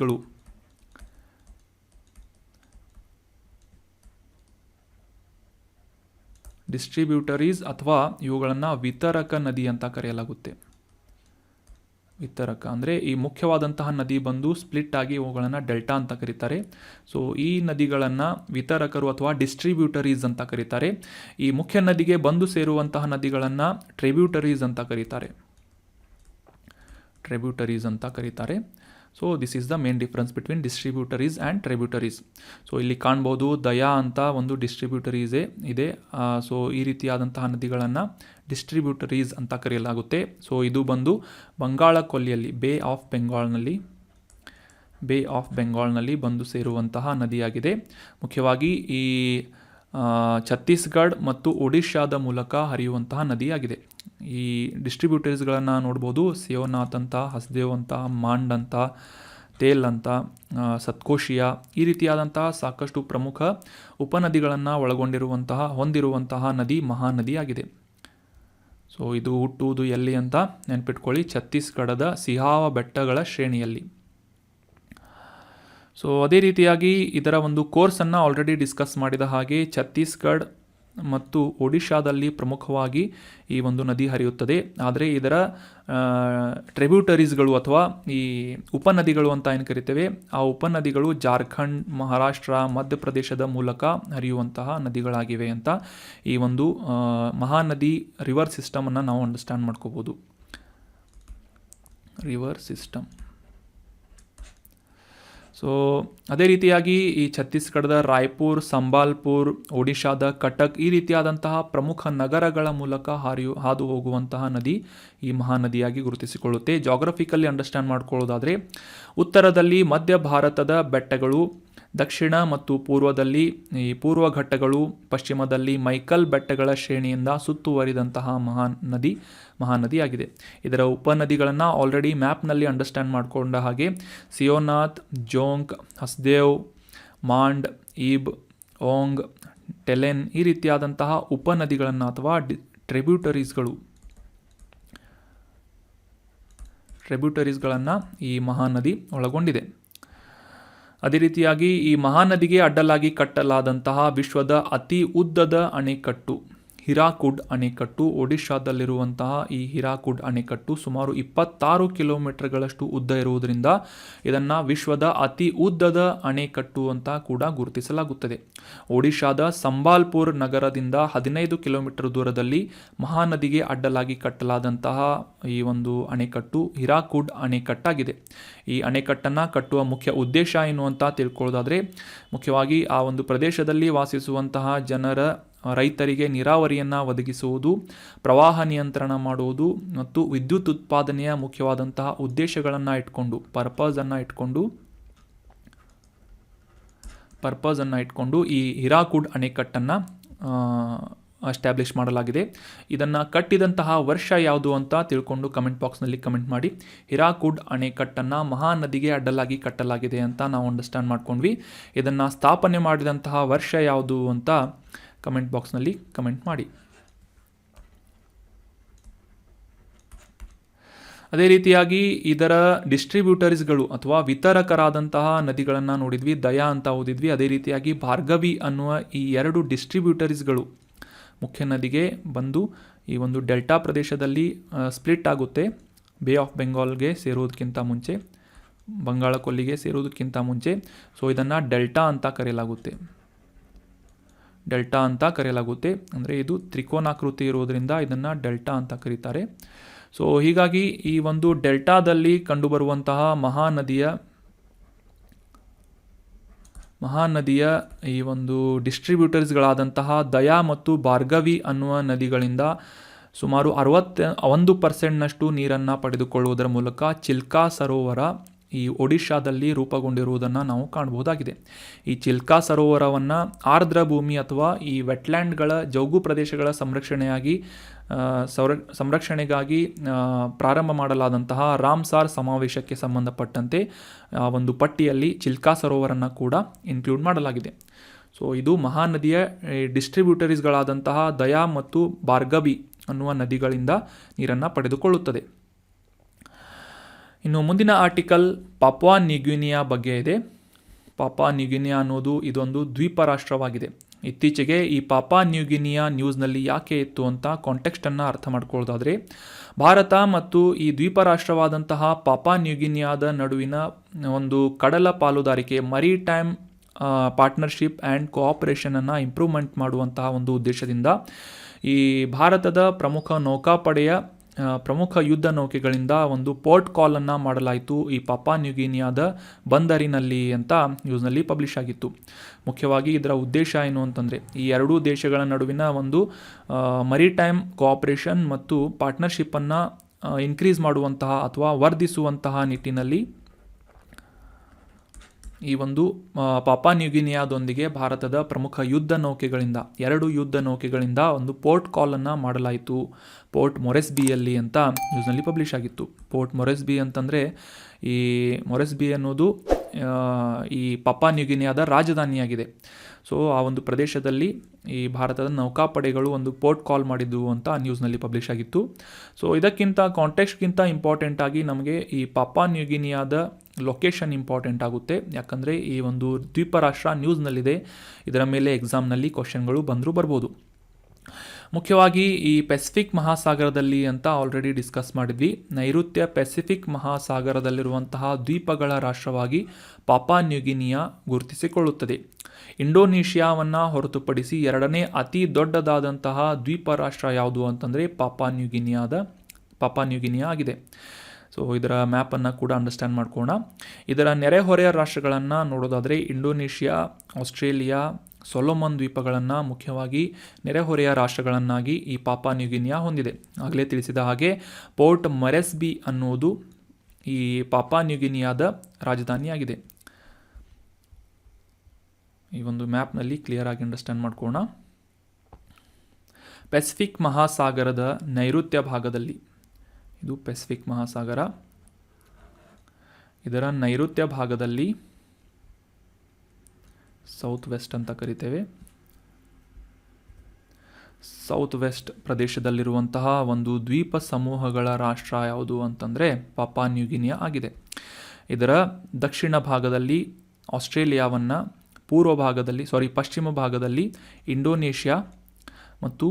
ಅಥವಾ ಇವುಗಳನ್ನು ವಿತರಕ ನದಿ ಅಂತ ಕರೆಯಲಾಗುತ್ತೆ. ವಿತರಕ ಅಂದರೆ ಈ ಮುಖ್ಯವಾದಂತಹ ನದಿ ಬಂದು ಸ್ಪ್ಲಿಟ್ ಆಗಿ ಇವುಗಳನ್ನು ಡೆಲ್ಟಾ ಅಂತ ಕರೀತಾರೆ. ಸೊ ಈ ನದಿಗಳನ್ನು ವಿತರಕರು ಅಥವಾ ಡಿಸ್ಟ್ರಿಬ್ಯೂಟರೀಸ್ ಅಂತ ಕರೀತಾರೆ. ಈ ಮುಖ್ಯ ನದಿಗೆ ಬಂದು ಸೇರುವಂತಹ ನದಿಗಳನ್ನು ಟ್ರಿಬ್ಯೂಟರೀಸ್ ಅಂತ ಕರೀತಾರೆ. So this is the main difference between distributaries and tributaries. So ಇಲ್ಲಿ ಕಾಣ್ಬೋದು ದಯಾ ಅಂತ ಒಂದು ಡಿಸ್ಟ್ರಿಬ್ಯೂಟರೀಸೇ ಇದೆ. ಸೊ ಈ ರೀತಿಯಾದಂತಹ ನದಿಗಳನ್ನು ಡಿಸ್ಟ್ರಿಬ್ಯೂಟರೀಸ್ ಅಂತ ಕರೆಯಲಾಗುತ್ತೆ. ಸೊ ಇದು ಬಂದು ಬಂಗಾಳ ಕೊಲ್ಲಿಯಲ್ಲಿ ಬೇ ಆಫ್ ಬೆಂಗಾಲ್ನಲ್ಲಿ ಬಂದು ಸೇರುವಂತಹ ನದಿಯಾಗಿದೆ. ಮುಖ್ಯವಾಗಿ ಈ ಛತ್ತೀಸ್ಗಢ ಮತ್ತು ಒಡಿಶಾದ ಮೂಲಕ ಹರಿಯುವಂತಹ ನದಿಯಾಗಿದೆ. ಈ ಡಿಸ್ಟ್ರಿಬ್ಯೂಟರ್ಸ್ಗಳನ್ನು ನೋಡ್ಬೋದು, ಸೇವನಾಥ್ ಅಂತ, ಹಸ್ದೇವ್ ಅಂತ, ಮಾಂಡ್ ಅಂತ, ತೇಲ್ ಅಂತ, ಸತ್ಕೋಶಿಯಾ, ಈ ರೀತಿಯಾದಂತಹ ಸಾಕಷ್ಟು ಪ್ರಮುಖ ಉಪನದಿಗಳನ್ನು ಹೊಂದಿರುವಂತಹ ನದಿ ಮಹಾನದಿಯಾಗಿದೆ. ಸೊ ಇದು ಹುಟ್ಟುವುದು ಎಲ್ಲಿ ಅಂತ ನೆನ್ಪಿಟ್ಕೊಳ್ಳಿ, ಛತ್ತೀಸ್ಗಢದ ಸಿಹಾವಾ ಬೆಟ್ಟಗಳ ಶ್ರೇಣಿಯಲ್ಲಿ. ಸೊ ಅದೇ ರೀತಿಯಾಗಿ ಇದರ ಒಂದು ಕೋರ್ಸನ್ನು ಆಲ್ರೆಡಿ ಡಿಸ್ಕಸ್ ಮಾಡಿದ ಹಾಗೆ ಛತ್ತೀಸ್ಗಢ ಮತ್ತು ಒಡಿಶಾದಲ್ಲಿ ಪ್ರಮುಖವಾಗಿ ಈ ಒಂದು ನದಿ ಹರಿಯುತ್ತದೆ. ಆದರೆ ಇದರ ಟ್ರಿಬ್ಯೂಟರೀಸ್ಗಳು ಅಥವಾ ಈ ಉಪನದಿಗಳು ಅಂತ ಏನು ಕರಿತೇವೆ, ಆ ಉಪನದಿಗಳು ಜಾರ್ಖಂಡ್, ಮಹಾರಾಷ್ಟ್ರ, ಮಧ್ಯಪ್ರದೇಶದ ಮೂಲಕ ಹರಿಯುವಂತಹ ನದಿಗಳಾಗಿವೆ ಅಂತ ಈ ಒಂದು ಮಹಾನದಿ ರಿವರ್ ಸಿಸ್ಟಮನ್ನು ನಾವು ಅಂಡರ್ಸ್ಟ್ಯಾಂಡ್ ಮಾಡ್ಕೋಬೋದು. River system. ಸೊ ಅದೇ ರೀತಿಯಾಗಿ ಈ ಛತ್ತೀಸ್ಗಢದ ರಾಯ್ಪುರ್, ಸಂಬಾಲ್ಪುರ್, ಒಡಿಶಾದ ಕಟಕ್ ಈ ರೀತಿಯಾದಂತಹ ಪ್ರಮುಖ ನಗರಗಳ ಮೂಲಕ ಹಾದು ಹೋಗುವಂತಹ ನದಿ ಈ ಮಹಾನದಿಯಾಗಿ ಗುರುತಿಸಿಕೊಳ್ಳುತ್ತೆ. ಜಾಗ್ರಫಿಕಲಿ ಅಂಡರ್ಸ್ಟ್ಯಾಂಡ್ ಮಾಡ್ಕೊಳ್ಳೋದಾದರೆ ಉತ್ತರದಲ್ಲಿ ಮಧ್ಯ ಭಾರತದ ಬೆಟ್ಟಗಳು, ದಕ್ಷಿಣ ಮತ್ತು ಪೂರ್ವದಲ್ಲಿ ಈ ಪೂರ್ವ ಘಟ್ಟಗಳು, ಪಶ್ಚಿಮದಲ್ಲಿ ಮೈಕಲ್ ಬೆಟ್ಟಗಳ ಶ್ರೇಣಿಯಿಂದ ಸುತ್ತುವರಿದಂತಹ ಮಹಾನದಿಯಾಗಿದೆ. ಇದರ ಉಪನದಿಗಳನ್ನು ಆಲ್ರೆಡಿ ಮ್ಯಾಪ್ನಲ್ಲಿ ಅಂಡರ್ಸ್ಟ್ಯಾಂಡ್ ಮಾಡಿಕೊಂಡ ಹಾಗೆ ಸಿಯೋನಾಥ್, ಜೋಂಗ್, ಹಸ್ದೇವ್, ಮಾಂಡ್, ಈಬ್, ಓಂಗ್, ಟೆಲೆನ್ ಈ ರೀತಿಯಾದಂತಹ ಉಪನದಿಗಳನ್ನು ಅಥವಾ ಟ್ರಿಬ್ಯೂಟರೀಸ್ಗಳನ್ನು ಈ ಮಹಾನದಿ ಒಳಗೊಂಡಿದೆ. ಅದೇ ರೀತಿಯಾಗಿ ಈ ಮಹಾನದಿಗೆ ಅಡ್ಡಲಾಗಿ ಕಟ್ಟಲಾದಂತಹ ವಿಶ್ವದ ಅತಿ ಉದ್ದದ ಅಣೆಕಟ್ಟು ಹಿರಾಕುಡ್ ಅಣೆಕಟ್ಟು, ಒಡಿಶಾದಲ್ಲಿರುವಂತಹ ಈ ಹಿರಾಕುಡ್ ಅಣೆಕಟ್ಟು ಸುಮಾರು 26 ಕಿಲೋಮೀಟರ್ಗಳಷ್ಟು ಉದ್ದ ಇರುವುದರಿಂದ ಇದನ್ನು ವಿಶ್ವದ ಅತಿ ಉದ್ದದ ಅಣೆಕಟ್ಟು ಅಂತ ಕೂಡ ಗುರುತಿಸಲಾಗುತ್ತದೆ. ಒಡಿಶಾದ ಸಂಬಾಲ್ಪುರ್ ನಗರದಿಂದ 15 ಕಿಲೋಮೀಟರ್ ದೂರದಲ್ಲಿ ಮಹಾನದಿಗೆ ಅಡ್ಡಲಾಗಿ ಕಟ್ಟಲಾದಂತಹ ಈ ಒಂದು ಅಣೆಕಟ್ಟು ಹಿರಾಕುಡ್ ಅಣೆಕಟ್ಟಾಗಿದೆ. ಈ ಅಣೆಕಟ್ಟನ್ನು ಕಟ್ಟುವ ಮುಖ್ಯ ಉದ್ದೇಶ ಏನು ಅಂತ ತಿಳ್ಕೊಳ್ಳೋದಾದರೆ, ಮುಖ್ಯವಾಗಿ ಆ ಒಂದು ಪ್ರದೇಶದಲ್ಲಿ ವಾಸಿಸುವಂತಹ ರೈತರಿಗೆ ನೀರಾವರಿಯನ್ನು ಒದಗಿಸುವುದು, ಪ್ರವಾಹ ನಿಯಂತ್ರಣ ಮಾಡುವುದು ಮತ್ತು ವಿದ್ಯುತ್ ಉತ್ಪಾದನೆಯ ಮುಖ್ಯವಾದಂತಹ ಉದ್ದೇಶಗಳನ್ನು ಇಟ್ಕೊಂಡು ಪರ್ಪಸನ್ನು ಇಟ್ಕೊಂಡು ಈ ಹಿರಾಕುಡ್ ಅಣೆಕಟ್ಟನ್ನು ಎಸ್ಟಾಬ್ಲಿಷ್ ಮಾಡಲಾಗಿದೆ. ಇದನ್ನು ಕಟ್ಟಿದಂತಹ ವರ್ಷ ಯಾವುದು ಅಂತ ತಿಳ್ಕೊಂಡು ಕಮೆಂಟ್ ಬಾಕ್ಸ್ನಲ್ಲಿ ಕಮೆಂಟ್ ಮಾಡಿ. ಹಿರಾಕುಡ್ ಅಣೆಕಟ್ಟನ್ನು ಮಹಾನದಿಗೆ ಅಡ್ಡಲಾಗಿ ಕಟ್ಟಲಾಗಿದೆ ಅಂತ ನಾವು ಅಂಡರ್ಸ್ಟ್ಯಾಂಡ್ ಮಾಡ್ಕೊಂಡ್ವಿ. ಇದನ್ನು ಸ್ಥಾಪನೆ ಮಾಡಿದಂತಹ ವರ್ಷ ಯಾವುದು ಅಂತ ಕಮೆಂಟ್ ಬಾಕ್ಸ್ನಲ್ಲಿ ಕಮೆಂಟ್ ಮಾಡಿ. ಅದೇ ರೀತಿಯಾಗಿ ಇದರ ಡಿಸ್ಟ್ರಿಬ್ಯೂಟರ್ಸ್ಗಳು ಅಥವಾ ವಿತರಕರಾದಂತಹ ನದಿಗಳನ್ನು ನೋಡಿದ್ವಿ, ದಯಾ ಅಂತ ಓದಿದ್ವಿ. ಅದೇ ರೀತಿಯಾಗಿ ಭಾರ್ಗವಿ ಅನ್ನುವ ಈ 2 ಡಿಸ್ಟ್ರಿಬ್ಯೂಟರ್ಸ್ಗಳು ಮುಖ್ಯ ನದಿಗೆ ಬಂದು ಈ ಒಂದು ಡೆಲ್ಟಾ ಪ್ರದೇಶದಲ್ಲಿ ಸ್ಪ್ಲಿಟ್ ಆಗುತ್ತೆ. ಬೇ ಆಫ್ ಬೆಂಗಾಲ್ಗೆ ಸೇರೋದಕ್ಕಿಂತ ಮುಂಚೆ, ಬಂಗಾಳ ಕೊಲ್ಲಿಗೆ ಸೇರೋದಕ್ಕಿಂತ ಮುಂಚೆ. ಸೊ ಇದನ್ನು ಡೆಲ್ಟಾ ಅಂತ ಕರೆಯಲಾಗುತ್ತೆ. ಅಂದರೆ ಇದು ತ್ರಿಕೋನಾಕೃತಿ ಇರೋದರಿಂದ ಇದನ್ನು ಡೆಲ್ಟಾ ಅಂತ ಕರೀತಾರೆ. ಸೊ ಹೀಗಾಗಿ ಈ ಒಂದು ಡೆಲ್ಟಾದಲ್ಲಿ ಕಂಡುಬರುವಂತಹ ಮಹಾನದಿಯ ಈ ಒಂದು ಡಿಸ್ಟ್ರಿಬ್ಯೂಟರ್ಸ್ಗಳಾದಂತಹ ದಯಾ ಮತ್ತು ಭಾರ್ಗವಿ ಅನ್ನುವ ನದಿಗಳಿಂದ ಸುಮಾರು 61% ನೀರನ್ನು ಪಡೆದುಕೊಳ್ಳುವುದರ ಮೂಲಕ ಚಿಲ್ಕಾ ಸರೋವರ ಈ ಒಡಿಶಾದಲ್ಲಿ ರೂಪುಗೊಂಡಿರುವುದನ್ನು ನಾವು ಕಾಣಬಹುದಾಗಿದೆ. ಈ ಚಿಲ್ಕಾ ಸರೋವರವನ್ನು ಆರ್ದ್ರ ಭೂಮಿ ಅಥವಾ ಈ ವೆಟ್ಲ್ಯಾಂಡ್ಗಳ ಜೌಗು ಪ್ರದೇಶಗಳ ಸಂರಕ್ಷಣೆಗಾಗಿ ಪ್ರಾರಂಭ ಮಾಡಲಾದಂತಹ ರಾಮ್ಸಾರ್ ಸಮಾವೇಶಕ್ಕೆ ಸಂಬಂಧಪಟ್ಟಂತೆ ಒಂದು ಪಟ್ಟಿಯಲ್ಲಿ ಚಿಲ್ಕಾ ಸರೋವರನ್ನು ಕೂಡ ಇನ್ಕ್ಲೂಡ್ ಮಾಡಲಾಗಿದೆ. ಸೊ ಇದು ಮಹಾನದಿಯ ಡಿಸ್ಟ್ರಿಬ್ಯೂಟರೀಸ್ಗಳಾದಂತಹ ದಯಾ ಮತ್ತು ಭಾರ್ಗವಿ ಅನ್ನುವ ನದಿಗಳಿಂದ ನೀರನ್ನು ಪಡೆದುಕೊಳ್ಳುತ್ತದೆ. ಇನ್ನು ಮುಂದಿನ ಆರ್ಟಿಕಲ್ ಪಾಪುವಾ ನ್ಯೂಗಿನಿಯಾ ಬಗ್ಗೆ ಇದೆ. ಪಾಪುವಾ ನ್ಯೂಗಿನಿಯಾ ಅನ್ನೋದು ಇದೊಂದು ದ್ವೀಪ ರಾಷ್ಟ್ರವಾಗಿದೆ. ಇತ್ತೀಚೆಗೆ ಈ ಪಾಪುವಾ ನ್ಯೂಗಿನಿಯಾ ನ್ಯೂಸ್ನಲ್ಲಿ ಯಾಕೆ ಇತ್ತು ಅಂತ ಕಾಂಟೆಕ್ಸ್ಟನ್ನು ಅರ್ಥ ಮಾಡ್ಕೊಳ್ಳೋದಾದರೆ, ಭಾರತ ಮತ್ತು ಈ ದ್ವೀಪ ರಾಷ್ಟ್ರವಾದಂತಹ ಪಾಪುವಾ ನ್ಯೂಗಿನಿಯಾದ ನಡುವಿನ ಒಂದು ಕಡಲ ಪಾಲುದಾರಿಕೆ, ಮರಿಟೈಮ್ ಪಾರ್ಟ್ನರ್ಶಿಪ್ ಆ್ಯಂಡ್ ಕೋಆಪರೇಷನನ್ನು ಇಂಪ್ರೂವ್ಮೆಂಟ್ ಮಾಡುವಂತಹ ಒಂದು ಉದ್ದೇಶದಿಂದ ಈ ಭಾರತದ ಪ್ರಮುಖ ಯುದ್ಧ ನೌಕೆಗಳಿಂದ ಒಂದು ಪೋರ್ಟ್ ಕಾಲನ್ನು ಮಾಡಲಾಯಿತು ಈ ಪಾಪುವಾ ನ್ಯೂಗಿನಿಯಾದ ಬಂದರಿನಲ್ಲಿ ಅಂತ ನ್ಯೂಸ್ನಲ್ಲಿ ಪಬ್ಲಿಷ್ ಆಗಿತ್ತು. ಮುಖ್ಯವಾಗಿ ಇದರ ಉದ್ದೇಶ ಏನು ಅಂತಂದರೆ, ಈ ಎರಡೂ ದೇಶಗಳ ನಡುವಿನ ಒಂದು ಮರಿಟೈಮ್ ಕೋಆಪರೇಷನ್ ಮತ್ತು ಪಾರ್ಟ್ನರ್ಶಿಪ್ಪನ್ನು ಇನ್ಕ್ರೀಸ್ ಮಾಡುವಂತಹ ಅಥವಾ ವರ್ಧಿಸುವಂತಹ ನಿಟ್ಟಿನಲ್ಲಿ ಈ ಒಂದು ಪಾಪುವಾ ನ್ಯೂಗಿನಿಯಾದೊಂದಿಗೆ ಭಾರತದ ಪ್ರಮುಖ ಎರಡು ಯುದ್ಧ ನೌಕೆಗಳಿಂದ ಒಂದು ಪೋರ್ಟ್ ಕಾಲನ್ನು ಮಾಡಲಾಯಿತು ಪೋರ್ಟ್ ಮೊರೆಸ್ಬಿಯಲ್ಲಿ ಅಂತ ನ್ಯೂಸ್ನಲ್ಲಿ ಪಬ್ಲಿಷ್ ಆಗಿತ್ತು. ಪೋರ್ಟ್ ಮೊರೆಸ್ಬಿ ಅಂತಂದರೆ, ಈ ಮೊರೆಸ್ಬಿ ಅನ್ನೋದು ಈ ಪಾಪುವಾ ನ್ಯೂಗಿನಿಯಾದ ರಾಜಧಾನಿಯಾಗಿದೆ. ಸೊ ಆ ಒಂದು ಪ್ರದೇಶದಲ್ಲಿ ಈ ಭಾರತದ ನೌಕಾಪಡೆಗಳು ಒಂದು ಪೋರ್ಟ್ ಕಾಲ್ ಮಾಡಿದ್ದು ಅಂತ ನ್ಯೂಸ್ನಲ್ಲಿ ಪಬ್ಲಿಷ್ ಆಗಿತ್ತು. ಸೊ ಇದಕ್ಕಿಂತ ಕಾಂಟೆಕ್ಸ್ಟ್ಗಿಂತ ಇಂಪಾರ್ಟೆಂಟ್ ಆಗಿ ನಮಗೆ ಈ ಪಾಪುವಾ ನ್ಯೂಗಿನಿಯಾದ ಲೊಕೇಶನ್ ಇಂಪಾರ್ಟೆಂಟ್ ಆಗುತ್ತೆ. ಯಾಕಂದರೆ ಈ ಒಂದು ದ್ವೀಪ ರಾಷ್ಟ್ರ ನ್ಯೂಸ್ನಲ್ಲಿದೆ, ಇದರ ಮೇಲೆ ಎಕ್ಸಾಮ್ನಲ್ಲಿ ಕ್ವಶನ್ಗಳು ಬರ್ಬೋದು. ಮುಖ್ಯವಾಗಿ ಈ ಪೆಸಿಫಿಕ್ ಮಹಾಸಾಗರದಲ್ಲಿ ಅಂತ ಆಲ್ರೆಡಿ ಡಿಸ್ಕಸ್ ಮಾಡಿದ್ವಿ. ನೈಋತ್ಯ ಪೆಸಿಫಿಕ್ ಮಹಾಸಾಗರದಲ್ಲಿರುವಂತಹ ದ್ವೀಪಗಳ ರಾಷ್ಟ್ರವಾಗಿ ಪಾಪುವಾ ನ್ಯೂಗಿನಿಯಾ ಗುರುತಿಸಿಕೊಳ್ಳುತ್ತದೆ. ಇಂಡೋನೇಷಿಯಾವನ್ನು ಹೊರತುಪಡಿಸಿ 2ನೇ ಅತಿ ದೊಡ್ಡದಾದಂತಹ ದ್ವೀಪ ರಾಷ್ಟ್ರ ಯಾವುದು ಅಂತಂದರೆ ಪಾಪುವಾ ನ್ಯೂಗಿನಿಯಾ ಆಗಿದೆ. ಸೊ ಇದರ ಮ್ಯಾಪನ್ನು ಕೂಡ ಅಂಡರ್ಸ್ಟ್ಯಾಂಡ್ ಮಾಡ್ಕೋಣ. ಇದರ ನೆರೆಹೊರೆಯ ರಾಷ್ಟ್ರಗಳನ್ನು ನೋಡೋದಾದರೆ ಇಂಡೋನೇಷ್ಯಾ, ಆಸ್ಟ್ರೇಲಿಯಾ, ಸೊಲೊಮನ್ ದ್ವೀಪಗಳನ್ನು ಮುಖ್ಯವಾಗಿ ನೆರೆಹೊರೆಯ ರಾಷ್ಟ್ರಗಳನ್ನಾಗಿ ಈ ಪಾಪಾ ನ್ಯೂಗಿನಿಯಾ ಹೊಂದಿದೆ. ಆಗಲೇ ತಿಳಿಸಿದ ಹಾಗೆ ಪೋರ್ಟ್ ಮೊರೆಸ್ಬಿ ಅನ್ನುವುದು ಈ ಪಾಪಾ ನ್ಯೂಗಿನಿಯಾದ ರಾಜಧಾನಿಯಾಗಿದೆ. ಈ ಒಂದು ಮ್ಯಾಪ್ನಲ್ಲಿ ಕ್ಲಿಯರ್ ಆಗಿ ಅಂಡರ್ಸ್ಟ್ಯಾಂಡ್ ಮಾಡ್ಕೋಣ. ಪೆಸಿಫಿಕ್ ಮಹಾಸಾಗರದ ನೈಋತ್ಯ ಭಾಗದಲ್ಲಿ, ಇದು ಪೆಸಿಫಿಕ್ ಮಹಾಸಾಗರ, ಇದರ ನೈಋತ್ಯ ಭಾಗದಲ್ಲಿ ಸೌತ್ ವೆಸ್ಟ್ ಅಂತ ಕರಿತೇವೆ. ಸೌತ್ ವೆಸ್ಟ್ ಪ್ರದೇಶದಲ್ಲಿರುವಂತಹ ಒಂದು ದ್ವೀಪ ಸಮೂಹಗಳ ರಾಷ್ಟ್ರ ಯಾವುದು ಅಂತಂದರೆ ಪಾಪಾ ನ್ಯೂಗಿನಿಯಾ ಆಗಿದೆ. ಇದರ ದಕ್ಷಿಣ ಭಾಗದಲ್ಲಿ ಆಸ್ಟ್ರೇಲಿಯಾವನ್ನು, ಪಶ್ಚಿಮ ಭಾಗದಲ್ಲಿ ಇಂಡೋನೇಷ್ಯಾ ಮತ್ತು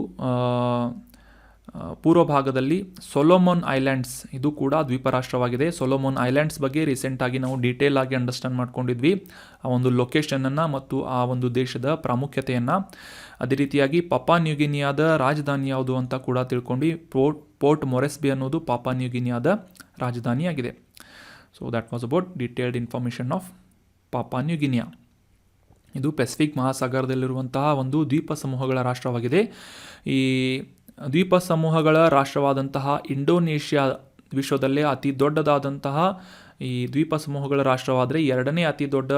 ಪೂರ್ವ ಭಾಗದಲ್ಲಿ ಸೊಲೊಮನ್ ಐಲ್ಯಾಂಡ್ಸ್, ಇದು ಕೂಡ ದ್ವೀಪ ರಾಷ್ಟ್ರವಾಗಿದೆ. ಸೊಲೊಮನ್ ಐಲ್ಯಾಂಡ್ಸ್ ಬಗ್ಗೆ ರೀಸೆಂಟಾಗಿ ನಾವು ಡೀಟೇಲ್ ಆಗಿ ಅಂಡರ್ಸ್ಟ್ಯಾಂಡ್ ಮಾಡ್ಕೊಂಡಿದ್ವಿ, ಆ ಒಂದು ಲೊಕೇಶನನ್ನು ಮತ್ತು ಆ ಒಂದು ದೇಶದ ಪ್ರಾಮುಖ್ಯತೆಯನ್ನು. ಅದೇ ರೀತಿಯಾಗಿ ಪಾಪಾ ನ್ಯೂಗಿನಿಯಾದ ರಾಜಧಾನಿ ಯಾವುದು ಅಂತ ಕೂಡ ತಿಳ್ಕೊಂಡು ಪೋರ್ಟ್ ಮೊರೆಸ್ಬಿ ಅನ್ನೋದು ಪಾಪಾ ನ್ಯೂಗಿನಿಯಾದ ರಾಜಧಾನಿಯಾಗಿದೆ. So that was about detailed information of Papua New Guinea. ಇದು ಪೆಸಿಫಿಕ್ ಮಹಾಸಾಗರದಲ್ಲಿರುವಂತಹ ಒಂದು ದ್ವೀಪ ಸಮೂಹಗಳ ರಾಷ್ಟ್ರವಾಗಿದೆ. ಈ ದ್ವೀಪ ಸಮೂಹಗಳ ರಾಷ್ಟ್ರವಾದಂತಹ ಇಂಡೋನೇಷ್ಯಾ ವಿಶ್ವದಲ್ಲೇ ಅತಿ ದೊಡ್ಡದಾದಂತಹ ಈ ದ್ವೀಪ ಸಮೂಹಗಳ ರಾಷ್ಟ್ರವಾದರೆ ಎರಡನೇ ಅತಿ ದೊಡ್ಡ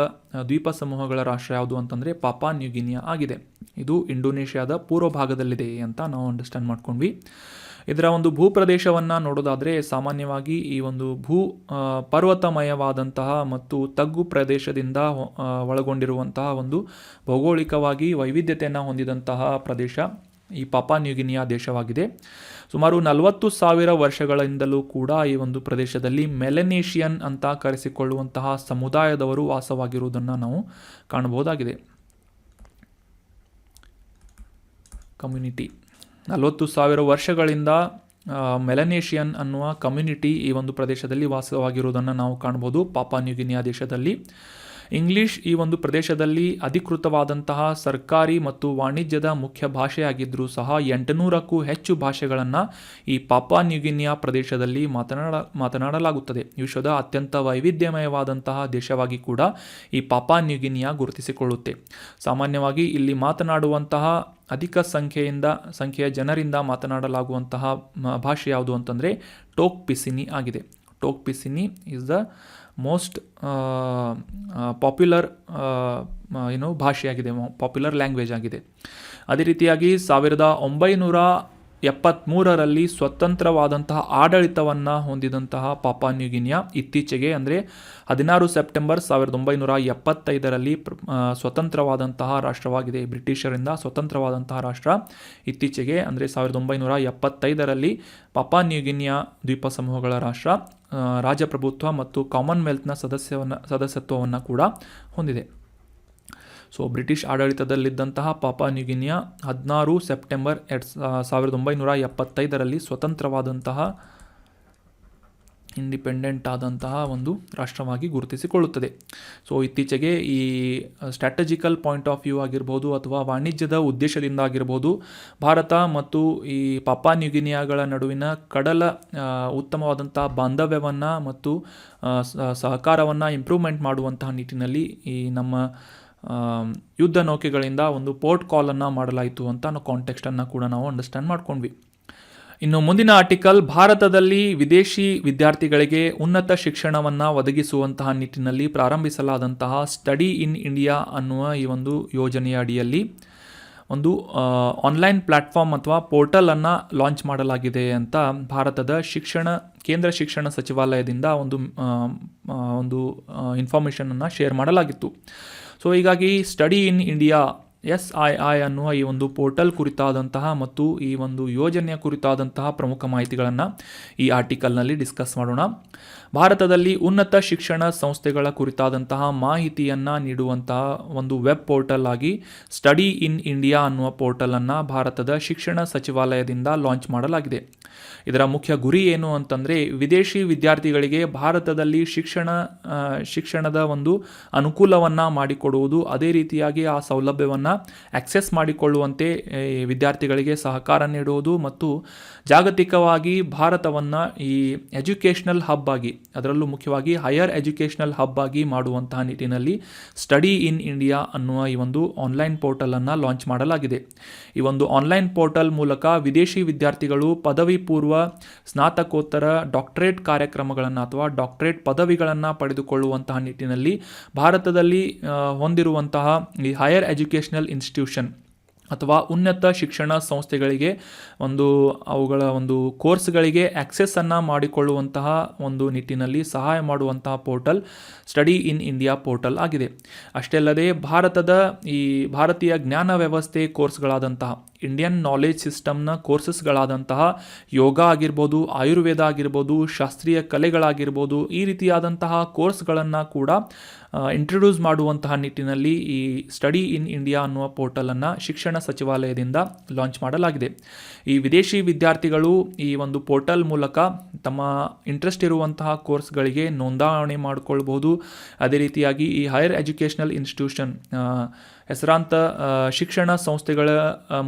ದ್ವೀಪ ಸಮೂಹಗಳ ರಾಷ್ಟ್ರ ಯಾವುದು ಅಂತಂದರೆ ಪಾಪಾ ನ್ಯೂಗಿನಿಯಾ ಆಗಿದೆ. ಇದು ಇಂಡೋನೇಷ್ಯಾದ ಪೂರ್ವ ಭಾಗದಲ್ಲಿದೆ ಅಂತ ನಾವು ಅಂಡರ್ಸ್ಟ್ಯಾಂಡ್ ಮಾಡ್ಕೊಂಡ್ವಿ. ಇದರ ಒಂದು ಭೂಪ್ರದೇಶವನ್ನು ನೋಡೋದಾದರೆ ಸಾಮಾನ್ಯವಾಗಿ ಈ ಒಂದು ಪರ್ವತಮಯವಾದಂತಹ ಮತ್ತು ತಗ್ಗು ಪ್ರದೇಶದಿಂದ ಒಳಗೊಂಡಿರುವಂತಹ ಒಂದು ಭೌಗೋಳಿಕವಾಗಿ ವೈವಿಧ್ಯತೆಯನ್ನು ಹೊಂದಿದಂತಹ ಪ್ರದೇಶ ಈ ಪಾಪಾ ನ್ಯೂಗಿನಿಯಾ ದೇಶವಾಗಿದೆ. ಸುಮಾರು 40,000 ವರ್ಷಗಳಿಂದಲೂ ಕೂಡ ಈ ಒಂದು ಪ್ರದೇಶದಲ್ಲಿ ಮೆಲನೇಷಿಯನ್ ಅಂತ ಕರೆಸಿಕೊಳ್ಳುವಂತಹ ಸಮುದಾಯದವರು ವಾಸವಾಗಿರುವುದನ್ನು ನಾವು ಕಾಣಬಹುದಾಗಿದೆ. ಕಮ್ಯುನಿಟಿ 40,000 ವರ್ಷಗಳಿಂದ ಮೆಲನೇಷಿಯನ್ ಅನ್ನುವ ಕಮ್ಯುನಿಟಿ ಈ ಒಂದು ಪ್ರದೇಶದಲ್ಲಿ ವಾಸವಾಗಿರುವುದನ್ನು ನಾವು ಕಾಣಬಹುದು ಪಾಪಾ ನ್ಯೂಗಿನಿಯಾ ದೇಶದಲ್ಲಿ. ಇಂಗ್ಲಿಷ್ ಈ ಒಂದು ಪ್ರದೇಶದಲ್ಲಿ ಅಧಿಕೃತವಾದಂತಹ ಸರ್ಕಾರಿ ಮತ್ತು ವಾಣಿಜ್ಯದ ಮುಖ್ಯ ಭಾಷೆಯಾಗಿದ್ದರೂ ಸಹ 800ಕ್ಕೂ ಹೆಚ್ಚು ಭಾಷೆಗಳನ್ನು ಈ ಪಾಪಾ ನ್ಯೂಗಿನಿಯಾ ಪ್ರದೇಶದಲ್ಲಿ ಮಾತನಾಡಲಾಗುತ್ತದೆ. ವಿಶ್ವದ ಅತ್ಯಂತ ವೈವಿಧ್ಯಮಯವಾದಂತಹ ದೇಶವಾಗಿ ಕೂಡ ಈ ಪಾಪಾ ನ್ಯೂಗಿನಿಯಾ ಗುರುತಿಸಿಕೊಳ್ಳುತ್ತೆ. ಸಾಮಾನ್ಯವಾಗಿ ಇಲ್ಲಿ ಮಾತನಾಡುವಂತಹ ಅಧಿಕ ಸಂಖ್ಯೆಯ ಜನರಿಂದ ಮಾತನಾಡಲಾಗುವಂತಹ ಭಾಷೆ ಯಾವುದು ಅಂತಂದರೆ ಟೋಕ್ ಪಿಸಿನಿ ಆಗಿದೆ. ಟೋಕ್ ಪಿಸಿನಿ ಈಸ್ ದ ಮೋಸ್ಟ್ ಪಾಪ್ಯುಲರ್ ಭಾಷೆಯಾಗಿದೆ, ಪಾಪ್ಯುಲರ್ ಲ್ಯಾಂಗ್ವೇಜ್ ಆಗಿದೆ. ಅದೇ ರೀತಿಯಾಗಿ 1973ರಲ್ಲಿ ಸ್ವತಂತ್ರವಾದಂತಹ ಆಡಳಿತವನ್ನು ಹೊಂದಿದಂತಹ ಪಾಪಾ ನ್ಯೂಗಿನಿಯಾ ಇತ್ತೀಚೆಗೆ ಅಂದರೆ 16 ಸೆಪ್ಟೆಂಬರ್ 1975ರಲ್ಲಿ ಸ್ವತಂತ್ರವಾದಂತಹ ರಾಷ್ಟ್ರವಾಗಿದೆ. ಬ್ರಿಟಿಷರಿಂದ ಸ್ವತಂತ್ರವಾದಂತಹ ರಾಷ್ಟ್ರ ಇತ್ತೀಚೆಗೆ ಅಂದರೆ 1975ರಲ್ಲಿ ಪಾಪಾ ನ್ಯೂಗಿನಿಯಾ ದ್ವೀಪ ಸಮೂಹಗಳ ರಾಷ್ಟ್ರ ರಾಜಪ್ರಭುತ್ವ ಮತ್ತು ಕಾಮನ್ವೆಲ್ತ್ನ ಸದಸ್ಯತ್ವವನ್ನು ಕೂಡ ಹೊಂದಿದೆ. ಸೊ ಬ್ರಿಟಿಷ್ ಆಡಳಿತದಲ್ಲಿದ್ದಂತಹ ಪಾಪಾ ನ್ಯೂಗಿನಿಯಾ 16 ಸೆಪ್ಟೆಂಬರ್ 1975ರಲ್ಲಿ ಸ್ವತಂತ್ರವಾದಂತಹ ಇಂಡಿಪೆಂಡೆಂಟ್ ಆದಂತಹ ಒಂದು ರಾಷ್ಟ್ರವಾಗಿ ಗುರುತಿಸಿಕೊಳ್ಳುತ್ತದೆ. ಸೊ ಇತ್ತೀಚೆಗೆ ಈ ಸ್ಟ್ರಾಟಜಿಕಲ್ ಪಾಯಿಂಟ್ ಆಫ್ ವ್ಯೂ ಆಗಿರ್ಬೋದು ಅಥವಾ ವಾಣಿಜ್ಯದ ಉದ್ದೇಶದಿಂದ ಆಗಿರ್ಬೋದು ಭಾರತ ಮತ್ತು ಈ ಪಾಪಾ ನ್ಯೂಗಿನಿಯಾಗಳ ನಡುವಿನ ಕಡಲ ಉತ್ತಮವಾದಂತಹ ಬಾಂಧವ್ಯವನ್ನು ಮತ್ತು ಸಹಕಾರವನ್ನು ಇಂಪ್ರೂವ್ಮೆಂಟ್ ಮಾಡುವಂತಹ ನಿಟ್ಟಿನಲ್ಲಿ ಈ ನಮ್ಮ ಯುದ್ಧ ನೌಕೆಗಳಿಂದ ಒಂದು ಪೋರ್ಟ್ ಕಾಲನ್ನು ಮಾಡಲಾಯಿತು ಅಂತ ನಾವು ಕಾಂಟೆಕ್ಸ್ಟನ್ನು ಕೂಡ ನಾವು ಅಂಡರ್ಸ್ಟ್ಯಾಂಡ್ ಮಾಡ್ಕೊಂಡ್ವಿ. ಇನ್ನು ಮುಂದಿನ ಆರ್ಟಿಕಲ್, ಭಾರತದಲ್ಲಿ ವಿದೇಶಿ ವಿದ್ಯಾರ್ಥಿಗಳಿಗೆ ಉನ್ನತ ಶಿಕ್ಷಣವನ್ನು ಒದಗಿಸುವಂತಹ ನಿಟ್ಟಿನಲ್ಲಿ ಪ್ರಾರಂಭಿಸಲಾದಂತಹ ಸ್ಟಡಿ ಇನ್ ಇಂಡಿಯಾ ಅನ್ನುವ ಈ ಒಂದು ಯೋಜನೆಯ ಅಡಿಯಲ್ಲಿ ಒಂದು ಆನ್ಲೈನ್ ಪ್ಲ್ಯಾಟ್ಫಾರ್ಮ್ ಅಥವಾ ಪೋರ್ಟಲನ್ನು ಲಾಂಚ್ ಮಾಡಲಾಗಿದೆ ಅಂತ ಭಾರತದ ಕೇಂದ್ರ ಶಿಕ್ಷಣ ಸಚಿವಾಲಯದಿಂದ ಒಂದು ಇನ್ಫಾರ್ಮೇಷನನ್ನು ಶೇರ್ ಮಾಡಲಾಗಿತ್ತು. ಸೊ ಹೀಗಾಗಿ ಸ್ಟಡಿ ಇನ್ ಇಂಡಿಯಾ SII ಅನ್ನುವ ಈ ಒಂದು ಪೋರ್ಟಲ್ ಕುರಿತಾದಂತಹ ಮತ್ತು ಈ ಒಂದು ಯೋಜನೆಯ ಕುರಿತಾದಂತಹ ಪ್ರಮುಖ ಮಾಹಿತಿಗಳನ್ನು ಈ ಆರ್ಟಿಕಲ್ನಲ್ಲಿ ಡಿಸ್ಕಸ್ ಮಾಡೋಣ. ಭಾರತದಲ್ಲಿ ಉನ್ನತ ಶಿಕ್ಷಣ ಸಂಸ್ಥೆಗಳ ಕುರಿತಾದಂತಹ ಮಾಹಿತಿಯನ್ನು ನೀಡುವಂತಹ ಒಂದು ವೆಬ್ ಪೋರ್ಟಲ್ ಆಗಿ ಸ್ಟಡಿ ಇನ್ ಇಂಡಿಯಾ ಅನ್ನುವ ಪೋರ್ಟಲನ್ನು ಭಾರತದ ಶಿಕ್ಷಣ ಸಚಿವಾಲಯದಿಂದ ಲಾಂಚ್ ಮಾಡಲಾಗಿದೆ. ಇದರ ಮುಖ್ಯ ಗುರಿ ಏನು ಅಂತಂದರೆ ವಿದೇಶಿ ವಿದ್ಯಾರ್ಥಿಗಳಿಗೆ ಭಾರತದಲ್ಲಿ ಶಿಕ್ಷಣದ ಒಂದು ಅನುಕೂಲವನ್ನು ಮಾಡಿಕೊಡುವುದು, ಅದೇ ರೀತಿಯಾಗಿ ಆ ಸೌಲಭ್ಯವನ್ನು ಆಕ್ಸೆಸ್ ಮಾಡಿಕೊಳ್ಳುವಂತೆ ವಿದ್ಯಾರ್ಥಿಗಳಿಗೆ ಸಹಕಾರ ನೀಡುವುದು ಮತ್ತು ಜಾಗತಿಕವಾಗಿ ಭಾರತವನ್ನು ಈ ಎಜುಕೇಷನಲ್ ಹಬ್ ಆಗಿ, ಅದರಲ್ಲೂ ಮುಖ್ಯವಾಗಿ ಹೈಯರ್ ಎಜುಕೇಷನಲ್ ಹಬ್ ಆಗಿ ಮಾಡುವಂತಹ ನಿಟ್ಟಿನಲ್ಲಿ ಸ್ಟಡಿ ಇನ್ ಇಂಡಿಯಾ ಅನ್ನುವ ಈ ಒಂದು ಆನ್ಲೈನ್ ಪೋರ್ಟಲನ್ನು ಲಾಂಚ್ ಮಾಡಲಾಗಿದೆ. ಈ ಒಂದು ಆನ್ಲೈನ್ ಪೋರ್ಟಲ್ ಮೂಲಕ ವಿದೇಶಿ ವಿದ್ಯಾರ್ಥಿಗಳು ಪದವಿ ಪೂರ್ವ, ಸ್ನಾತಕೋತ್ತರ, ಡಾಕ್ಟರೇಟ್ ಕಾರ್ಯಕ್ರಮಗಳನ್ನು ಅಥವಾ ಡಾಕ್ಟರೇಟ್ ಪದವಿಗಳನ್ನು ಪಡೆದುಕೊಳ್ಳುವಂತಹ ನಿಟ್ಟಿನಲ್ಲಿ ಭಾರತದಲ್ಲಿ ಹೊಂದಿರುವಂತಹ ಈ ಹೈಯರ್ ಎಜುಕೇಷನಲ್ ಇನ್ಸ್ಟಿಟ್ಯೂಷನ್ ಅಥವಾ ಉನ್ನತ ಶಿಕ್ಷಣ ಸಂಸ್ಥೆಗಳಿಗೆ ಅವುಗಳ ಕೋರ್ಸ್ಗಳಿಗೆ ಆಕ್ಸೆಸ್ಸನ್ನು ಮಾಡಿಕೊಳ್ಳುವಂತಹ ಒಂದು ನಿಟ್ಟಿನಲ್ಲಿ ಸಹಾಯ ಮಾಡುವಂತಹ portal study in India portal ಆಗಿದೆ. ಅಷ್ಟೇ ಅಲ್ಲದೆ ಭಾರತೀಯ ಜ್ಞಾನ ವ್ಯವಸ್ಥೆ ಕೋರ್ಸ್ಗಳಾದಂತಹ ಇಂಡಿಯನ್ ನಾಲೆಜ್ ಸಿಸ್ಟಮ್ನ ಕೋರ್ಸಸ್ಗಳಾದಂತಹ ಯೋಗ ಆಗಿರ್ಬೋದು, ಆಯುರ್ವೇದ ಆಗಿರ್ಬೋದು, ಶಾಸ್ತ್ರೀಯ ಕಲೆಗಳಾಗಿರ್ಬೋದು, ಈ ರೀತಿಯಾದಂತಹ ಕೋರ್ಸ್ಗಳನ್ನು ಕೂಡ ಇಂಟ್ರೊಡ್ಯೂಸ್ ಮಾಡುವಂತಹ ನಿಟ್ಟಿನಲ್ಲಿ ಈ ಸ್ಟಡಿ ಇನ್ ಇಂಡಿಯಾ ಅನ್ನುವ ಪೋರ್ಟಲನ್ನು ಶಿಕ್ಷಣ ಸಚಿವಾಲಯದಿಂದ ಲಾಂಚ್ ಮಾಡಲಾಗಿದೆ. ಈ ವಿದೇಶಿ ವಿದ್ಯಾರ್ಥಿಗಳು ಈ ಒಂದು ಪೋರ್ಟಲ್ ಮೂಲಕ ತಮ್ಮ ಇಂಟ್ರೆಸ್ಟ್ ಇರುವಂತಹ ಕೋರ್ಸ್ಗಳಿಗೆ ನೋಂದಣಿ ಮಾಡಿಕೊಳ್ಬಹುದು. ಅದೇ ರೀತಿಯಾಗಿ ಈ ಹೈಯರ್ ಎಜುಕೇಷನಲ್ ಇನ್ಸ್ಟಿಟ್ಯೂಷನ್ ಹೆಸರಾಂತ ಶಿಕ್ಷಣ ಸಂಸ್ಥೆಗಳ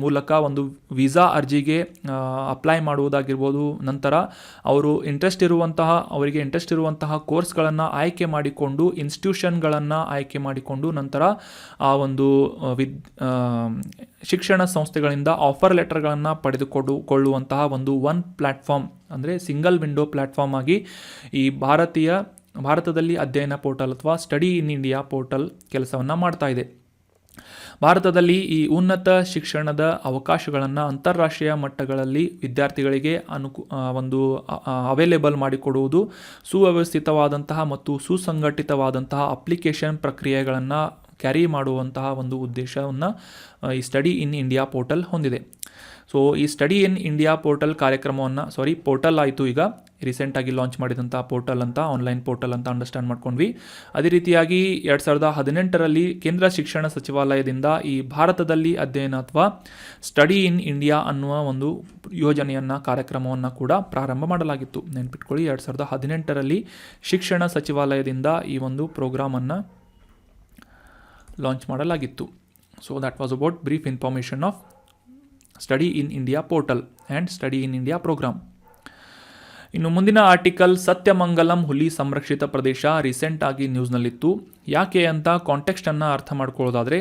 ಮೂಲಕ ಒಂದು ವೀಸಾ ಅರ್ಜಿಗೆ ಅಪ್ಲೈ ಮಾಡುವುದಾಗಿರ್ಬೋದು. ನಂತರ ಅವರಿಗೆ ಇಂಟ್ರೆಸ್ಟ್ ಇರುವಂತಹ ಕೋರ್ಸ್ಗಳನ್ನು ಆಯ್ಕೆ ಮಾಡಿಕೊಂಡು ಇನ್ಸ್ಟಿಟ್ಯೂಷನ್ಗಳನ್ನು ಆಯ್ಕೆ ಮಾಡಿಕೊಂಡು ನಂತರ ಆ ಒಂದು ಶಿಕ್ಷಣ ಸಂಸ್ಥೆಗಳಿಂದ ಆಫರ್ ಲೆಟರ್ಗಳನ್ನು ಪಡೆದುಕೊಳ್ಳುವಂತಹ ಒಂದು ಪ್ಲ್ಯಾಟ್ಫಾರ್ಮ್, ಅಂದರೆ ಸಿಂಗಲ್ ವಿಂಡೋ ಪ್ಲ್ಯಾಟ್ಫಾರ್ಮ್ ಆಗಿ ಈ ಭಾರತದಲ್ಲಿ ಅಧ್ಯಯನ ಪೋರ್ಟಲ್ ಅಥವಾ ಸ್ಟಡಿ ಇನ್ ಇಂಡಿಯಾ ಪೋರ್ಟಲ್ ಕೆಲಸವನ್ನು ಮಾಡ್ತಾ ಇದೆ. ಭಾರತದಲ್ಲಿ ಈ ಉನ್ನತ ಶಿಕ್ಷಣದ ಅವಕಾಶಗಳನ್ನು ಅಂತಾರಾಷ್ಟ್ರೀಯ ಮಟ್ಟಗಳಲ್ಲಿ ವಿದ್ಯಾರ್ಥಿಗಳಿಗೆ ಅವೈಲೇಬಲ್ ಮಾಡಿಕೊಡುವುದು, ಸುವ್ಯವಸ್ಥಿತವಾದಂತಹ ಮತ್ತು ಸುಸಂಘಟಿತವಾದಂತಹ ಅಪ್ಲಿಕೇಶನ್ ಪ್ರಕ್ರಿಯೆಗಳನ್ನು ಕ್ಯಾರಿ ಮಾಡುವಂತಹ ಒಂದು ಉದ್ದೇಶವನ್ನು ಈ ಸ್ಟಡಿ ಇನ್ ಇಂಡಿಯಾ ಪೋರ್ಟಲ್ ಹೊಂದಿದೆ. ಸೊ ಈ study in India portal portal ಆಯಿತು, ಈಗ ರೀಸೆಂಟಾಗಿ ಲಾಂಚ್ ಮಾಡಿದಂಥ ಪೋರ್ಟಲ್ ಅಂತ, ಆನ್ಲೈನ್ ಪೋರ್ಟಲ್ ಅಂತ ಅಂಡರ್ಸ್ಟ್ಯಾಂಡ್ ಮಾಡ್ಕೊಂಡ್ವಿ. ಅದೇ ರೀತಿಯಾಗಿ 2018ರಲ್ಲಿ ಕೇಂದ್ರ ಶಿಕ್ಷಣ ಸಚಿವಾಲಯದಿಂದ ಈ ಭಾರತದಲ್ಲಿ ಅಧ್ಯಯನ ಅಥವಾ ಸ್ಟಡಿ ಇನ್ ಇಂಡಿಯಾ ಅನ್ನುವ ಒಂದು ಕಾರ್ಯಕ್ರಮವನ್ನು ಕೂಡ ಪ್ರಾರಂಭ ಮಾಡಲಾಗಿತ್ತು. ನೆನ್ಪಿಟ್ಕೊಳ್ಳಿ, 2018ರಲ್ಲಿ ಶಿಕ್ಷಣ ಸಚಿವಾಲಯದಿಂದ ಈ ಒಂದು ಪ್ರೋಗ್ರಾಮನ್ನು ಲಾಂಚ್ ಮಾಡಲಾಗಿತ್ತು. So that was about brief information of study in India portal and study in India program. ಇನ್ನು ಮುಂದಿನ ಆರ್ಟಿಕಲ್, ಸತ್ಯಮಂಗಲಂ ಹುಲಿ ಸಂರಕ್ಷಿತ ಪ್ರದೇಶ ರೀಸೆಂಟ್ ಆಗಿ ನ್ಯೂಸ್ನಲ್ಲಿತ್ತು. ಯಾಕೆ ಅಂತ ಕಾಂಟೆಕ್ಸ್ಟನ್ನು ಅರ್ಥ ಮಾಡ್ಕೊಳ್ಳೋದಾದರೆ,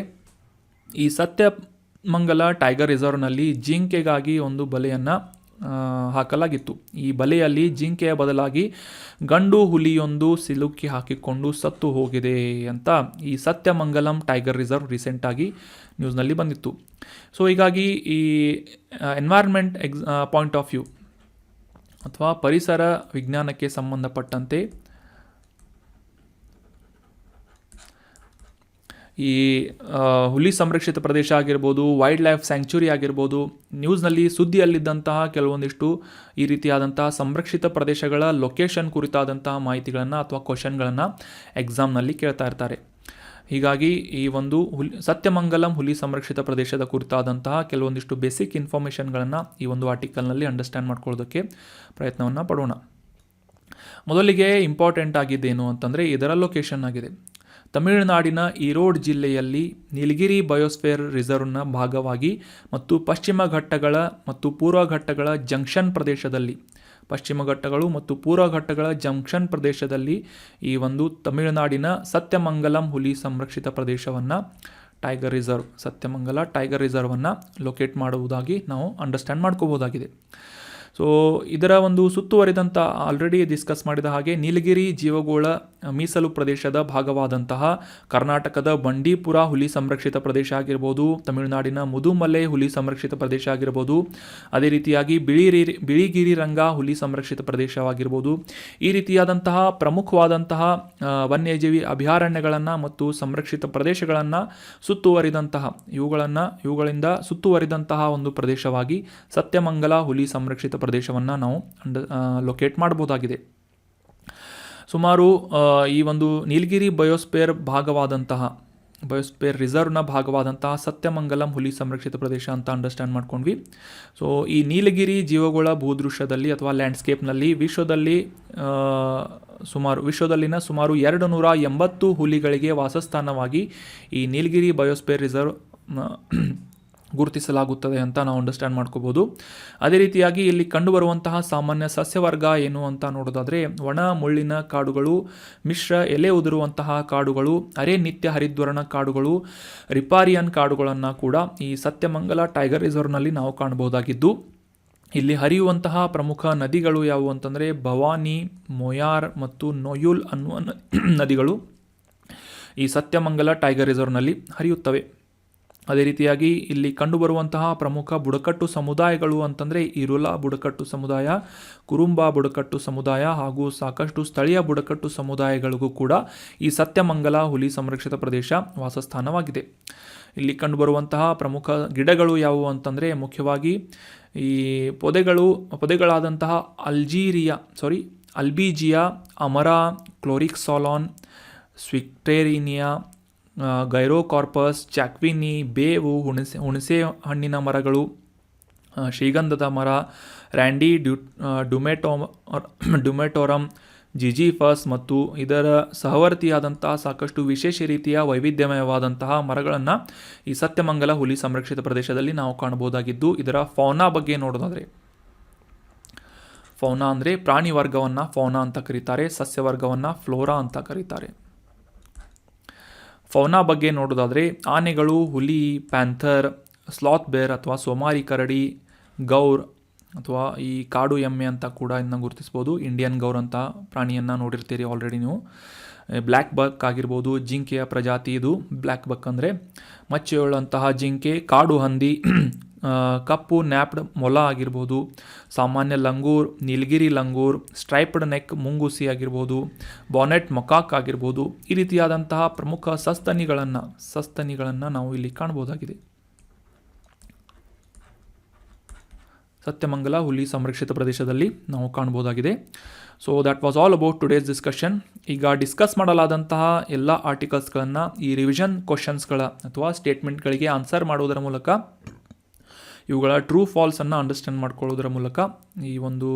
ಈ ಸತ್ಯಮಂಗಲ ಟೈಗರ್ ರಿಸರ್ವ್ನಲ್ಲಿ ಜಿಂಕೆಗಾಗಿ ಒಂದು ಬಲೆಯನ್ನು ಹಾಕಲಾಗಿತ್ತು. ಈ ಬಲೆಯಲ್ಲಿ ಜಿಂಕೆಯ ಬದಲಾಗಿ ಗಂಡು ಹುಲಿಯೊಂದು ಸಿಲುಕಿ ಹಾಕಿಕೊಂಡು ಸತ್ತು ಹೋಗಿದೆ ಅಂತ ಈ ಸತ್ಯಮಂಗಲಂ ಟೈಗರ್ ರಿಸರ್ವ್ ರೀಸೆಂಟಾಗಿ ನ್ಯೂಸ್ನಲ್ಲಿ ಬಂದಿತ್ತು. ಸೊ ಹೀಗಾಗಿ ಈ ಎನ್ವೈರ್ಮೆಂಟ್ ಪಾಯಿಂಟ್ ಆಫ್ ವ್ಯೂ ಅಥವಾ ಪರಿಸರ ವಿಜ್ಞಾನಕ್ಕೆ ಸಂಬಂಧಪಟ್ಟಂತೆ ಈ ಹುಲಿ ಸಂರಕ್ಷಿತ ಪ್ರದೇಶ ಆಗಿರ್ಬೋದು, ವೈಲ್ಡ್ ಲೈಫ್ ಸ್ಯಾಂಕ್ಚುರಿ ಆಗಿರ್ಬೋದು, ನ್ಯೂಸ್ನಲ್ಲಿ ಸುದ್ದಿಯಲ್ಲಿದ್ದಂತಹ ಕೆಲವೊಂದಿಷ್ಟು ಈ ರೀತಿಯಾದಂತಹ ಸಂರಕ್ಷಿತ ಪ್ರದೇಶಗಳ ಲೊಕೇಶನ್ ಕುರಿತಾದಂತಹ ಮಾಹಿತಿಗಳನ್ನು ಅಥವಾ ಕ್ವಶನ್ಗಳನ್ನು ಎಕ್ಸಾಮ್ನಲ್ಲಿ ಕೇಳ್ತಾ ಇರ್ತಾರೆ. ಹೀಗಾಗಿ ಈ ಒಂದು ಸತ್ಯಮಂಗಲಂ ಹುಲಿ ಸಂರಕ್ಷಿತ ಪ್ರದೇಶದ ಕುರಿತಾದಂತಹ ಕೆಲವೊಂದಿಷ್ಟು ಬೇಸಿಕ್ ಇನ್ಫಾರ್ಮೇಷನ್ಗಳನ್ನು ಈ ಒಂದು ಆರ್ಟಿಕಲ್ನಲ್ಲಿ ಅಂಡರ್ಸ್ಟ್ಯಾಂಡ್ ಮಾಡ್ಕೊಳ್ಳೋದಕ್ಕೆ ಪ್ರಯತ್ನವನ್ನು ಪಡೋಣ. ಮೊದಲಿಗೆ ಇಂಪಾರ್ಟೆಂಟ್ ಆಗಿದ್ದೇನು ಅಂತಂದರೆ ಇದರ ಲೊಕೇಶನ್ ಆಗಿದೆ. ತಮಿಳುನಾಡಿನ ಈರೋಡ್ ಜಿಲ್ಲೆಯಲ್ಲಿ ನೀಲಗಿರಿ ಬಯೋಸ್ಫಿಯರ್ ರಿಸರ್ವ್ನ ಭಾಗವಾಗಿ ಮತ್ತು ಪಶ್ಚಿಮ ಘಟ್ಟಗಳ ಮತ್ತು ಪೂರ್ವ ಘಟ್ಟಗಳ ಜಂಕ್ಷನ್ ಪ್ರದೇಶದಲ್ಲಿ, ಪಶ್ಚಿಮ ಘಟ್ಟಗಳು ಮತ್ತು ಪೂರ್ವ ಘಟ್ಟಗಳ ಜಂಕ್ಷನ್ ಪ್ರದೇಶದಲ್ಲಿ ಈ ಒಂದು ತಮಿಳುನಾಡಿನ ಸತ್ಯಮಂಗಲಂ ಹುಲಿ ಸಂರಕ್ಷಿತ ಪ್ರದೇಶವನ್ನು ಸತ್ಯಮಂಗಲ ಟೈಗರ್ ರಿಸರ್ವನ್ನು ಲೊಕೇಟ್ ಮಾಡುವುದಾಗಿ ನಾವು ಅಂಡರ್ಸ್ಟ್ಯಾಂಡ್ ಮಾಡ್ಕೋಬೋದಾಗಿದೆ. ಸೊ ಇದರ ಒಂದು ಸುತ್ತುವರಿದಂಥ ಆಲ್ರೆಡಿ ಡಿಸ್ಕಸ್ ಮಾಡಿದ ಹಾಗೆ ನೀಲಗಿರಿ ಜೀವಗೋಳ ಮೀಸಲು ಪ್ರದೇಶದ ಭಾಗವಾದಂತಹ ಕರ್ನಾಟಕದ ಬಂಡೀಪುರ ಹುಲಿ ಸಂರಕ್ಷಿತ ಪ್ರದೇಶ ಆಗಿರ್ಬೋದು, ತಮಿಳುನಾಡಿನ ಮುದುಮಲೈ ಹುಲಿ ಸಂರಕ್ಷಿತ ಪ್ರದೇಶ ಆಗಿರ್ಬೋದು, ಅದೇ ರೀತಿಯಾಗಿ ಬಿಳಿಗಿರಿ ರಂಗ ಹುಲಿ ಸಂರಕ್ಷಿತ ಪ್ರದೇಶವಾಗಿರ್ಬೋದು, ಈ ರೀತಿಯಾದಂತಹ ಪ್ರಮುಖವಾದಂತಹ ವನ್ಯಜೀವಿ ಅಭಯಾರಣ್ಯಗಳನ್ನು ಮತ್ತು ಸಂರಕ್ಷಿತ ಪ್ರದೇಶಗಳನ್ನು ಇವುಗಳಿಂದ ಸುತ್ತುವರಿದಂತಹ ಒಂದು ಪ್ರದೇಶವಾಗಿ ಸತ್ಯಮಂಗಲ ಹುಲಿ ಸಂರಕ್ಷಿತ ಪ್ರದೇಶವನ್ನು ನಾವು ಲೊಕೇಟ್ ಮಾಡಬಹುದಾಗಿದೆ. ಸುಮಾರು ಈ ಒಂದು ನೀಲಗಿರಿ ಬಯೋಸ್ಫಿಯರ್ ರಿಸರ್ವ್ನ ಭಾಗವಾದಂತಹ ಸತ್ಯಮಂಗಲಂ ಹುಲಿ ಸಂರಕ್ಷಿತ ಪ್ರದೇಶ ಅಂತ ಅಂಡರ್ಸ್ಟ್ಯಾಂಡ್ ಮಾಡ್ಕೊಂಡ್ವಿ. ಸೊ ಈ ನೀಲಗಿರಿ ಜೀವಗೋಳ ಭೂದೃಶ್ಯದಲ್ಲಿ ಅಥವಾ ಲ್ಯಾಂಡ್ಸ್ಕೇಪ್ನಲ್ಲಿ ವಿಶ್ವದಲ್ಲಿನ ಸುಮಾರು 280 ಹುಲಿಗಳಿಗೆ ವಾಸಸ್ಥಾನವಾಗಿ ಈ ನೀಲಗಿರಿ ಬಯೋಸ್ಫಿಯರ್ ರಿಸರ್ವ್ ಗುರುತಿಸಲಾಗುತ್ತದೆ ಅಂತ ನಾವು ಅಂಡರ್ಸ್ಟ್ಯಾಂಡ್ ಮಾಡ್ಕೋಬೋದು. ಅದೇ ರೀತಿಯಾಗಿ ಇಲ್ಲಿ ಕಂಡುಬರುವಂತಹ ಸಾಮಾನ್ಯ ಸಸ್ಯವರ್ಗ ಏನು ಅಂತ ನೋಡೋದಾದರೆ ಒಣ ಮುಳ್ಳಿನ ಕಾಡುಗಳು, ಮಿಶ್ರ ಎಲೆ ಉದುರುವಂತಹ ಕಾಡುಗಳು, ಅರೆ ನಿತ್ಯ ಹರಿದ್ವರ್ಣ ಕಾಡುಗಳು, ರಿಪಾರಿಯನ್ ಕಾಡುಗಳನ್ನು ಕೂಡ ಈ ಸತ್ಯಮಂಗಲ ಟೈಗರ್ ರಿಸರ್ವ್ನಲ್ಲಿ ನಾವು ಕಾಣಬಹುದಾಗಿದ್ದು, ಇಲ್ಲಿ ಹರಿಯುವಂತಹ ಪ್ರಮುಖ ನದಿಗಳು ಯಾವುವು ಅಂತಂದರೆ ಭವಾನಿ, ಮೊಯಾರ್ ಮತ್ತು ನೊಯುಲ್ ಅನ್ನುವ ನದಿಗಳು ಈ ಸತ್ಯಮಂಗಲ ಟೈಗರ್ ರಿಸರ್ವ್ನಲ್ಲಿ ಹರಿಯುತ್ತವೆ. ಅದೇ ರೀತಿಯಾಗಿ ಇಲ್ಲಿ ಕಂಡುಬರುವಂತಹ ಪ್ರಮುಖ ಬುಡಕಟ್ಟು ಸಮುದಾಯಗಳು ಅಂತಂದರೆ ಇರುಲಾ ಬುಡಕಟ್ಟು ಸಮುದಾಯ, ಕುರುಂಬಾ ಬುಡಕಟ್ಟು ಸಮುದಾಯ ಹಾಗೂ ಸಾಕಷ್ಟು ಸ್ಥಳೀಯ ಬುಡಕಟ್ಟು ಸಮುದಾಯಗಳಿಗೂ ಕೂಡ ಈ ಸತ್ಯಮಂಗಲ ಹುಲಿ ಸಂರಕ್ಷಿತ ಪ್ರದೇಶ ವಾಸಸ್ಥಾನವಾಗಿದೆ. ಇಲ್ಲಿ ಕಂಡುಬರುವಂತಹ ಪ್ರಮುಖ ಗಿಡಗಳು ಯಾವುವು ಅಂತಂದರೆ ಮುಖ್ಯವಾಗಿ ಈ ಪೊದೆಗಳಾದಂತಹ ಅಲ್ಬೀಜಿಯಾ, ಅಮರಾ, ಕ್ಲೋರಿಕ್ಸಾಲಾನ್, ಸ್ವಿಕ್ಟೇರಿನಿಯಾ, ಗೈರೋಕಾರ್ಪಸ್, ಚಾಕ್ವಿನಿ, ಬೇವು, ಹುಣಸೆ ಹಣ್ಣಿನ ಮರಗಳು, ಶ್ರೀಗಂಧದ ಮರ, ರ್ಯಾಂಡಿ ಡುಮೆಟೋರಮ್, ಜಿಜಿಫಸ್ ಮತ್ತು ಇದರ ಸಹವರ್ತಿಯಾದಂತಹ ಸಾಕಷ್ಟು ವಿಶೇಷ ರೀತಿಯ ವೈವಿಧ್ಯಮಯವಾದಂತಹ ಮರಗಳನ್ನು ಈ ಸತ್ಯಮಂಗಲ ಹುಲಿ ಸಂರಕ್ಷಿತ ಪ್ರದೇಶದಲ್ಲಿ ನಾವು ಕಾಣಬಹುದಾಗಿದ್ದು, ಇದರ ಫೌನಾ ಬಗ್ಗೆ ನೋಡೋದಾದರೆ ಫೌನಾ ಅಂದರೆ ಪ್ರಾಣಿ ವರ್ಗವನ್ನು ಫೌನಾ ಅಂತ ಕರೀತಾರೆ, ಸಸ್ಯವರ್ಗವನ್ನು ಫ್ಲೋರಾ ಅಂತ ಕರೀತಾರೆ. ಫೌನಾ ಬಗ್ಗೆ ನೋಡೋದಾದರೆ ಆನೆಗಳು, ಹುಲಿ, ಪ್ಯಾಂಥರ್, ಸ್ಲಾತ್ ಬೇರ್ ಅಥವಾ ಸೋಮಾರಿ ಕರಡಿ, ಗೌರ್ ಅಥವಾ ಈ ಕಾಡು ಎಮ್ಮೆ ಅಂತ ಕೂಡ ಇದನ್ನ ಗುರುತಿಸ್ಬೋದು. ಇಂಡಿಯನ್ ಗೌರ್ ಅಂತ ಪ್ರಾಣಿಯನ್ನು ನೋಡಿರ್ತೀರಿ ಆಲ್ರೆಡಿ ನೀವು. ಬ್ಲ್ಯಾಕ್ ಬಕ್ ಆಗಿರ್ಬೋದು, ಜಿಂಕೆಯ ಪ್ರಜಾತಿ ಇದು. ಬ್ಲ್ಯಾಕ್ ಬಕ್ ಅಂದರೆ ಮಚ್ಚೆಯುಳ್ಳಂತಹ ಜಿಂಕೆ, ಕಾಡು ಹಂದಿ, ಕಪ್ಪು ನ್ಯಾಪ್ಡ್ ಮೊಲ ಆಗಿರ್ಬೋದು, ಸಾಮಾನ್ಯ ಲಂಗೂರ್, ನೀಲಗಿರಿ ಲಂಗೂರ್, ಸ್ಟ್ರೈಪ್ಡ್ ನೆಕ್ ಮುಂಗುಸಿ ಆಗಿರ್ಬೋದು, ಬಾನೆಟ್ ಮೊಕಾಕ್ ಆಗಿರ್ಬೋದು. ಈ ರೀತಿಯಾದಂತಹ ಪ್ರಮುಖ ಸಸ್ತನಿಗಳನ್ನು ನಾವು ಇಲ್ಲಿ ಕಾಣಬಹುದಾಗಿದೆ ಸತ್ಯಮಂಗಲ ಹುಲಿ ಸಂರಕ್ಷಿತ ಪ್ರದೇಶದಲ್ಲಿ ನಾವು ಕಾಣಬಹುದಾಗಿದೆ. So that was all about today's discussion. ಈಗ ಡಿಸ್ಕಸ್ ಮಾಡಲಾದಂತಹ ಎಲ್ಲ ಆರ್ಟಿಕಲ್ಸ್ಗಳನ್ನು ಈ ರಿವಿಷನ್ ಕ್ವಶನ್ಸ್ಗಳ ಅಥವಾ ಸ್ಟೇಟ್ಮೆಂಟ್ಗಳಿಗೆ ಆನ್ಸರ್ ಮಾಡೋದರ ಮೂಲಕ, ಇವುಗಳ ಟ್ರೂ ಫಾಲ್ಸನ್ನು ಅಂಡರ್ಸ್ಟ್ಯಾಂಡ್ ಮಾಡ್ಕೊಳ್ಳೋದರ ಮೂಲಕ ಈ ಒಂದು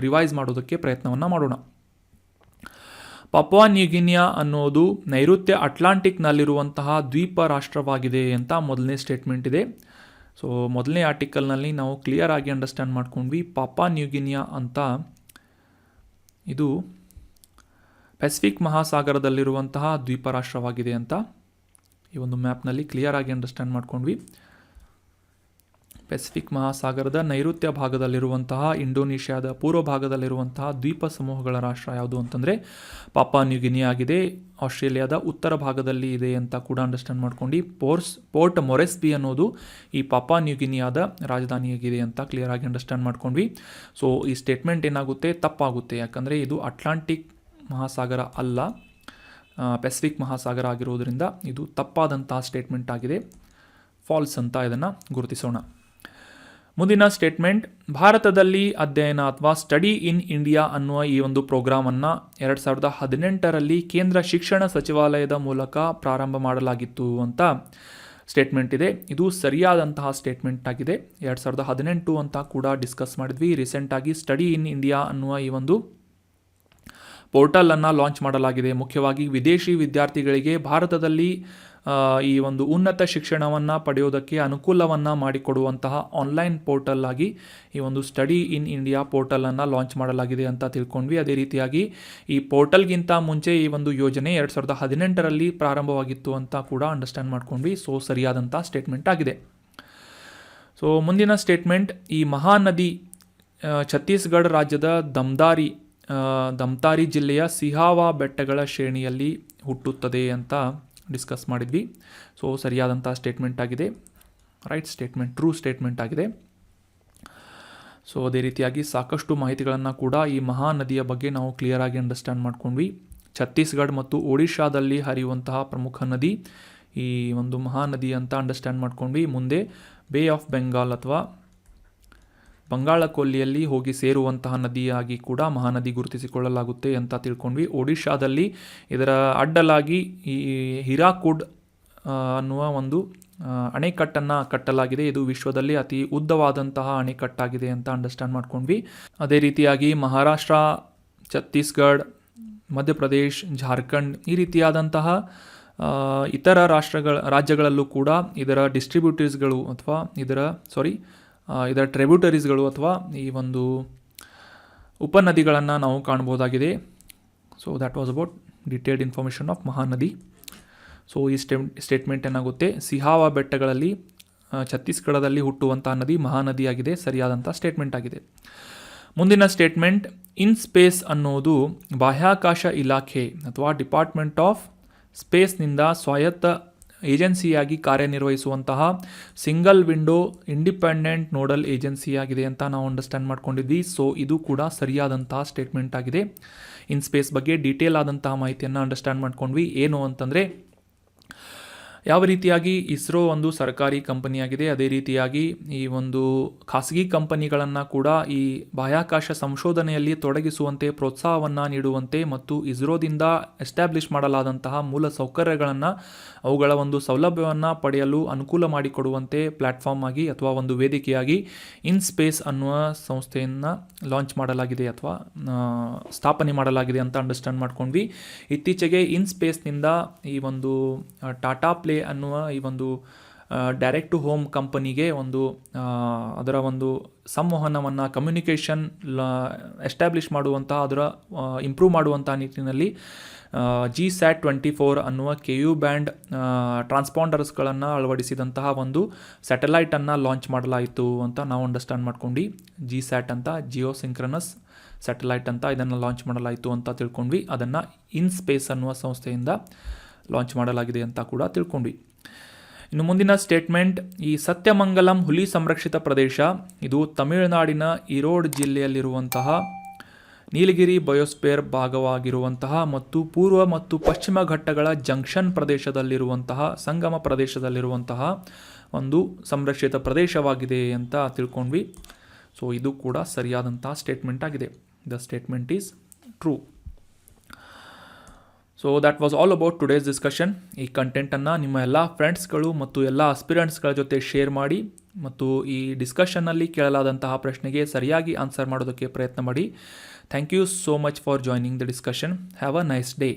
ರಿವೈಸ್ ಮಾಡೋದಕ್ಕೆ ಪ್ರಯತ್ನವನ್ನು ಮಾಡೋಣ. ಪಪುವಾ ನ್ಯೂಗಿನಿಯಾ ಅನ್ನೋದು ನೈಋತ್ಯ ಅಟ್ಲಾಂಟಿಕ್ನಲ್ಲಿರುವಂತಹ ದ್ವೀಪ ರಾಷ್ಟ್ರವಾಗಿದೆ ಅಂತ ಮೊದಲನೇ ಸ್ಟೇಟ್ಮೆಂಟ್ ಇದೆ. ಸೊ ಮೊದಲನೇ ಆರ್ಟಿಕಲ್ನಲ್ಲಿ ನಾವು ಕ್ಲಿಯರ್ ಆಗಿ ಅಂಡರ್ಸ್ಟ್ಯಾಂಡ್ ಮಾಡ್ಕೊಂಡ್ವಿ. ಪಪುವಾ ನ್ಯೂಗಿನಿಯಾ ಅಂತ ಇದು ಪೆಸಿಫಿಕ್ ಮಹಾಸಾಗರದಲ್ಲಿರುವಂತಹ ದ್ವೀಪ ರಾಷ್ಟ್ರವಾಗಿದೆ ಅಂತ ಈ ಒಂದು ಮ್ಯಾಪ್ನಲ್ಲಿ ಕ್ಲಿಯರ್ ಆಗಿ ಅಂಡರ್ಸ್ಟ್ಯಾಂಡ್ ಮಾಡ್ಕೊಂಡ್ವಿ. ಪೆಸಿಫಿಕ್ ಮಹಾಸಾಗರದ ನೈಋತ್ಯ ಭಾಗದಲ್ಲಿರುವಂತಹ ಇಂಡೋನೇಷ್ಯಾದ ಪೂರ್ವ ಭಾಗದಲ್ಲಿರುವಂತಹ ದ್ವೀಪ ಸಮೂಹಗಳ ರಾಷ್ಟ್ರ ಯಾವುದು ಅಂತಂದರೆ ಪಪುವಾ ನ್ಯೂಗಿನಿಯಾ ಆಗಿದೆ. ಆಸ್ಟ್ರೇಲಿಯಾದ ಉತ್ತರ ಭಾಗದಲ್ಲಿ ಇದೆ ಅಂತ ಕೂಡ ಅಂಡರ್ಸ್ಟ್ಯಾಂಡ್ ಮಾಡ್ಕೊಂಡು ಪೋರ್ಟ್ ಮೊರೆಸ್ಬಿ ಅನ್ನೋದು ಈ ಪಪುವಾ ನ್ಯೂಗಿನಿಯಾದ ರಾಜಧಾನಿಯಾಗಿದೆ ಅಂತ ಕ್ಲಿಯರ್ ಆಗಿ ಅಂಡರ್ಸ್ಟ್ಯಾಂಡ್ ಮಾಡ್ಕೊಂಡ್ವಿ. ಸೊ ಈ ಸ್ಟೇಟ್ಮೆಂಟ್ ಏನಾಗುತ್ತೆ, ತಪ್ಪಾಗುತ್ತೆ. ಯಾಕಂದರೆ ಇದು ಅಟ್ಲಾಂಟಿಕ್ ಮಹಾಸಾಗರ ಅಲ್ಲ, ಪೆಸಿಫಿಕ್ ಮಹಾಸಾಗರ ಆಗಿರೋದ್ರಿಂದ ಇದು ತಪ್ಪಾದಂತಹ ಸ್ಟೇಟ್ಮೆಂಟ್ ಆಗಿದೆ. ಫಾಲ್ಸ್ ಅಂತ ಇದನ್ನು ಗುರುತಿಸೋಣ. ಮುಂದಿನ ಸ್ಟೇಟ್ಮೆಂಟ್, ಭಾರತದಲ್ಲಿ ಅಧ್ಯಯನ ಅಥವಾ ಸ್ಟಡಿ ಇನ್ ಇಂಡಿಯಾ ಅನ್ನುವ ಈ ಒಂದು ಪ್ರೋಗ್ರಾಮನ್ನು 2018ರಲ್ಲಿ ಕೇಂದ್ರ ಶಿಕ್ಷಣ ಸಚಿವಾಲಯದ ಮೂಲಕ ಪ್ರಾರಂಭ ಮಾಡಲಾಗಿತ್ತು ಅಂತ ಸ್ಟೇಟ್ಮೆಂಟ್ ಇದೆ. ಇದು ಸರಿಯಾದಂತಹ ಸ್ಟೇಟ್ಮೆಂಟ್ ಆಗಿದೆ. 2018 ಅಂತ ಕೂಡ ಡಿಸ್ಕಸ್ ಮಾಡಿದ್ವಿ. ರೀಸೆಂಟಾಗಿ ಸ್ಟಡಿ ಇನ್ ಇಂಡಿಯಾ ಅನ್ನುವ ಈ ಒಂದು ಪೋರ್ಟಲನ್ನು ಲಾಂಚ್ ಮಾಡಲಾಗಿದೆ. ಮುಖ್ಯವಾಗಿ ವಿದೇಶಿ ವಿದ್ಯಾರ್ಥಿಗಳಿಗೆ ಭಾರತದಲ್ಲಿ ಈ ಒಂದು ಉನ್ನತ ಶಿಕ್ಷಣವನ್ನು ಪಡೆಯೋದಕ್ಕೆ ಅನುಕೂಲವನ್ನು ಮಾಡಿಕೊಡುವಂತಹ ಆನ್ಲೈನ್ ಪೋರ್ಟಲ್ ಆಗಿ ಈ ಒಂದು ಸ್ಟಡಿ ಇನ್ ಇಂಡಿಯಾ ಪೋರ್ಟಲನ್ನು ಲಾಂಚ್ ಮಾಡಲಾಗಿದೆ ಅಂತ ತಿಳ್ಕೊಂಡ್ವಿ. ಅದೇ ರೀತಿಯಾಗಿ ಈ ಪೋರ್ಟಲ್ಗಿಂತ ಮುಂಚೆ ಈ ಒಂದು ಯೋಜನೆ 2018ರಲ್ಲಿ ಪ್ರಾರಂಭವಾಗಿತ್ತು ಅಂತ ಕೂಡ ಅಂಡರ್ಸ್ಟ್ಯಾಂಡ್ ಮಾಡ್ಕೊಂಡ್ವಿ. ಸೊ ಸರಿಯಾದಂಥ ಸ್ಟೇಟ್ಮೆಂಟ್ ಆಗಿದೆ. ಸೊ ಮುಂದಿನ ಸ್ಟೇಟ್ಮೆಂಟ್, ಈ ಮಹಾನದಿ ಛತ್ತೀಸ್ಗಢ ರಾಜ್ಯದ ದಮ್ತಾರಿ ಜಿಲ್ಲೆಯ ಸಿಹಾವಾ ಬೆಟ್ಟಗಳ ಶ್ರೇಣಿಯಲ್ಲಿ ಹುಟ್ಟುತ್ತದೆ ಅಂತ ಡಿಸ್ಕಸ್ ಮಾಡಿದ್ವಿ. ಸೊ ಸರಿಯಾದಂಥ ಸ್ಟೇಟ್ಮೆಂಟ್ ಆಗಿದೆ. ರೈಟ್ ಸ್ಟೇಟ್ಮೆಂಟ್, ಟ್ರೂ ಸ್ಟೇಟ್ಮೆಂಟ್ ಆಗಿದೆ. ಸೊ ಅದೇ ರೀತಿಯಾಗಿ ಸಾಕಷ್ಟು ಮಾಹಿತಿಗಳನ್ನು ಕೂಡ ಈ ಮಹಾನದಿಯ ಬಗ್ಗೆ ನಾವು ಕ್ಲಿಯರ್ ಆಗಿ ಅಂಡರ್ಸ್ಟ್ಯಾಂಡ್ ಮಾಡ್ಕೊಂಡ್ವಿ. ಛತ್ತೀಸ್ಗಢ ಮತ್ತು ಒಡಿಶಾದಲ್ಲಿ ಹರಿಯುವಂತಹ ಪ್ರಮುಖ ನದಿ ಈ ಒಂದು ಮಹಾನದಿ ಅಂತ ಅಂಡರ್ಸ್ಟ್ಯಾಂಡ್ ಮಾಡ್ಕೊಂಡ್ವಿ. ಮುಂದೆ ಬೇ ಆಫ್ ಬೆಂಗಾಲ್ ಅಥವಾ ಬಂಗಾಳ ಕೊಲ್ಲಿಯಲ್ಲಿ ಹೋಗಿ ಸೇರುವಂತಹ ನದಿಯಾಗಿ ಕೂಡ ಮಹಾನದಿ ಗುರುತಿಸಿಕೊಳ್ಳಲಾಗುತ್ತೆ ಅಂತ ತಿಳ್ಕೊಂಡ್ವಿ. ಒಡಿಶಾದಲ್ಲಿ ಇದರ ಅಡ್ಡಲಾಗಿ ಈ ಹಿರಾಕುಡ್ ಅನ್ನುವ ಒಂದು ಅಣೆಕಟ್ಟನ್ನು ಕಟ್ಟಲಾಗಿದೆ. ಇದು ವಿಶ್ವದಲ್ಲಿ ಅತಿ ಉದ್ದವಾದಂತಹ ಅಣೆಕಟ್ಟಾಗಿದೆ ಅಂತ ಅಂಡರ್ಸ್ಟ್ಯಾಂಡ್ ಮಾಡ್ಕೊಂಡ್ವಿ. ಅದೇ ರೀತಿಯಾಗಿ ಮಹಾರಾಷ್ಟ್ರ, ಛತ್ತೀಸ್ಗಢ, ಮಧ್ಯಪ್ರದೇಶ್, ಜಾರ್ಖಂಡ್ ಈ ರೀತಿಯಾದಂತಹ ಇತರ ರಾಜ್ಯಗಳಲ್ಲೂ ಕೂಡ ಇದರ ಡಿಸ್ಟ್ರಿಬ್ಯೂಟರೀಸ್ಗಳು ಅಥವಾ ಇದರ ಟ್ರಿಬ್ಯೂಟರೀಸ್ಗಳು ಅಥವಾ ಈ ಒಂದು ಉಪನದಿಗಳನ್ನು ನಾವು ಕಾಣ್ಬೋದಾಗಿದೆ. So that was about detailed information of Mahanadi. So ಈ ಸ್ಟೇಟ್ಮೆಂಟ್ ಏನಾಗುತ್ತೆ, ಸಿಹಾವಾ ಬೆಟ್ಟಗಳಲ್ಲಿ ಛತ್ತೀಸ್ಗಢದಲ್ಲಿ ಹುಟ್ಟುವಂತಹ ನದಿ ಮಹಾನದಿಯಾಗಿದೆ, ಸರಿಯಾದಂಥ ಸ್ಟೇಟ್ಮೆಂಟ್ ಆಗಿದೆ. ಮುಂದಿನ ಸ್ಟೇಟ್ಮೆಂಟ್, ಇನ್ ಸ್ಪೇಸ್ ಅನ್ನೋದು ಬಾಹ್ಯಾಕಾಶ ಇಲಾಖೆ ಅಥವಾ ಡಿಪಾರ್ಟ್ಮೆಂಟ್ ಆಫ್ ಸ್ಪೇಸ್ನಿಂದ ಸ್ವಾಯತ್ತ ಏಜೆನ್ಸಿಯಾಗಿ ಕಾರ್ಯನಿರ್ವಹಿಸುವಂತಹ ಸಿಂಗಲ್ ವಿಂಡೋ ಇಂಡಿಪೆಂಡೆಂಟ್ ನೋಡಲ್ ಏಜೆನ್ಸಿಯಾಗಿದೆ ಅಂತ ನಾವು ಅಂಡರ್ಸ್ಟ್ಯಾಂಡ್ ಮಾಡ್ಕೊಂಡಿದ್ವಿ. ಸೊ ಇದು ಕೂಡ ಸರಿಯಾದಂತಹ ಸ್ಟೇಟ್ಮೆಂಟ್ ಆಗಿದೆ. ಇನ್ ಸ್ಪೇಸ್ ಬಗ್ಗೆ ಡೀಟೇಲ್ ಆದಂತಹ ಮಾಹಿತಿಯನ್ನು ಅಂಡರ್ಸ್ಟ್ಯಾಂಡ್ ಮಾಡ್ಕೊಂಡ್ವಿ. ಏನು ಅಂತಂದರೆ ಯಾವ ರೀತಿಯಾಗಿ ಇಸ್ರೋ ಒಂದು ಸರ್ಕಾರಿ ಕಂಪನಿಯಾಗಿದೆ, ಅದೇ ರೀತಿಯಾಗಿ ಈ ಒಂದು ಖಾಸಗಿ ಕಂಪನಿಗಳನ್ನು ಕೂಡ ಈ ಬಾಹ್ಯಾಕಾಶ ಸಂಶೋಧನೆಯಲ್ಲಿ ತೊಡಗಿಸುವಂತೆ ಪ್ರೋತ್ಸಾಹವನ್ನು ನೀಡುವಂತೆ ಮತ್ತು ಇಸ್ರೋದಿಂದ ಎಸ್ಟಾಬ್ಲಿಷ್ ಮಾಡಲಾದಂತಹ ಮೂಲ ಸೌಕರ್ಯಗಳನ್ನು ಅವುಗಳ ಒಂದು ಸೌಲಭ್ಯವನ್ನು ಪಡೆಯಲು ಅನುಕೂಲ ಮಾಡಿಕೊಡುವಂತೆ ಪ್ಲ್ಯಾಟ್ಫಾರ್ಮ್ ಆಗಿ ಅಥವಾ ಒಂದು ವೇದಿಕೆಯಾಗಿ ಇನ್ ಸ್ಪೇಸ್ ಅನ್ನುವ ಸಂಸ್ಥೆಯನ್ನು ಲಾಂಚ್ ಮಾಡಲಾಗಿದೆ ಅಥವಾ ಸ್ಥಾಪನೆ ಮಾಡಲಾಗಿದೆ ಅಂತ ಅಂಡರ್ಸ್ಟ್ಯಾಂಡ್ ಮಾಡ್ಕೊಂಡ್ವಿ. ಇತ್ತೀಚೆಗೆ ಇನ್ ಸ್ಪೇಸ್ನಿಂದ ಈ ಒಂದು ಟಾಟಾ ಪ್ಲೇ ಅನ್ನುವ ಈ ಒಂದು ಡೈರೆಕ್ಟ್ ಟು ಹೋಮ್ ಕಂಪನಿಗೆ ಒಂದು ಅದರ ಒಂದು ಸಂವಹನವನ್ನು ಕಮ್ಯುನಿಕೇಷನ್ ಎಸ್ಟಾಬ್ಲಿಷ್ ಮಾಡುವಂತಹ ಅದರ ಇಂಪ್ರೂವ್ ಮಾಡುವಂಥ ನಿಟ್ಟಿನಲ್ಲಿ GSAT-24 ಅನ್ನುವ KU ಬ್ಯಾಂಡ್ ಟ್ರಾನ್ಸ್ಪಾಂಡರ್ಸ್ಗಳನ್ನು ಅಳವಡಿಸಿದಂತಹ ಒಂದು ಸ್ಯಾಟಲೈಟನ್ನು ಲಾಂಚ್ ಮಾಡಲಾಯಿತು ಅಂತ ನಾವು ಅಂಡರ್ಸ್ಟ್ಯಾಂಡ್ ಮಾಡ್ಕೊಂಡು GSAT ಅಂತ ಜಿಯೋ ಸಿಂಕ್ರನಸ್ ಸ್ಯಾಟಲೈಟ್ ಅಂತ ಇದನ್ನು ಲಾಂಚ್ ಮಾಡಲಾಯಿತು ಅಂತ ತಿಳ್ಕೊಂಡ್ವಿ. ಅದನ್ನು ಇನ್ ಸ್ಪೇಸ್ ಅನ್ನುವ ಸಂಸ್ಥೆಯಿಂದ ಲಾಂಚ್ ಮಾಡಲಾಗಿದೆ ಅಂತ ಕೂಡ ತಿಳ್ಕೊಂಡ್ವಿ. ಇನ್ನು ಮುಂದಿನ ಸ್ಟೇಟ್ಮೆಂಟ್, ಈ ಸತ್ಯಮಂಗಲಂ ಹುಲಿ ಸಂರಕ್ಷಿತ ಪ್ರದೇಶ ಇದು ತಮಿಳುನಾಡಿನ ಈರೋಡ್ ಜಿಲ್ಲೆಯಲ್ಲಿರುವಂತಹ ನೀಲಗಿರಿ ಬಯೋಸ್ಫಿಯರ್ ಭಾಗವಾಗಿರುವಂತಹ ಮತ್ತು ಪೂರ್ವ ಮತ್ತು ಪಶ್ಚಿಮ ಘಟ್ಟಗಳ ಜಂಕ್ಷನ್ ಪ್ರದೇಶದಲ್ಲಿರುವಂತಹ ಸಂಗಮ ಪ್ರದೇಶದಲ್ಲಿರುವಂತಹ ಒಂದು ಸಂರಕ್ಷಿತ ಪ್ರದೇಶವಾಗಿದೆ ಅಂತ ತಿಳ್ಕೊಂಡ್ವಿ. ಸೊ ಇದು ಕೂಡ ಸರಿಯಾದಂತಹ ಸ್ಟೇಟ್ಮೆಂಟ್ ಆಗಿದೆ. The statement is true. So that was all about today's discussion. ಈ ಕಂಟೆಂಟನ್ನು ನಿಮ್ಮ ಎಲ್ಲ ಫ್ರೆಂಡ್ಸ್ಗಳು ಮತ್ತು ಎಲ್ಲ ಆಸ್ಪಿರೆಂಟ್ಸ್ಗಳ ಜೊತೆ ಶೇರ್ ಮಾಡಿ ಮತ್ತು ಈ ಡಿಸ್ಕಷನ್ನಲ್ಲಿ ಕೇಳಲಾದಂತಹ ಪ್ರಶ್ನೆಗೆ ಸರಿಯಾಗಿ ಆನ್ಸರ್ ಮಾಡೋದಕ್ಕೆ ಪ್ರಯತ್ನ ಮಾಡಿ. Thank you so much for joining the discussion. Have a nice day.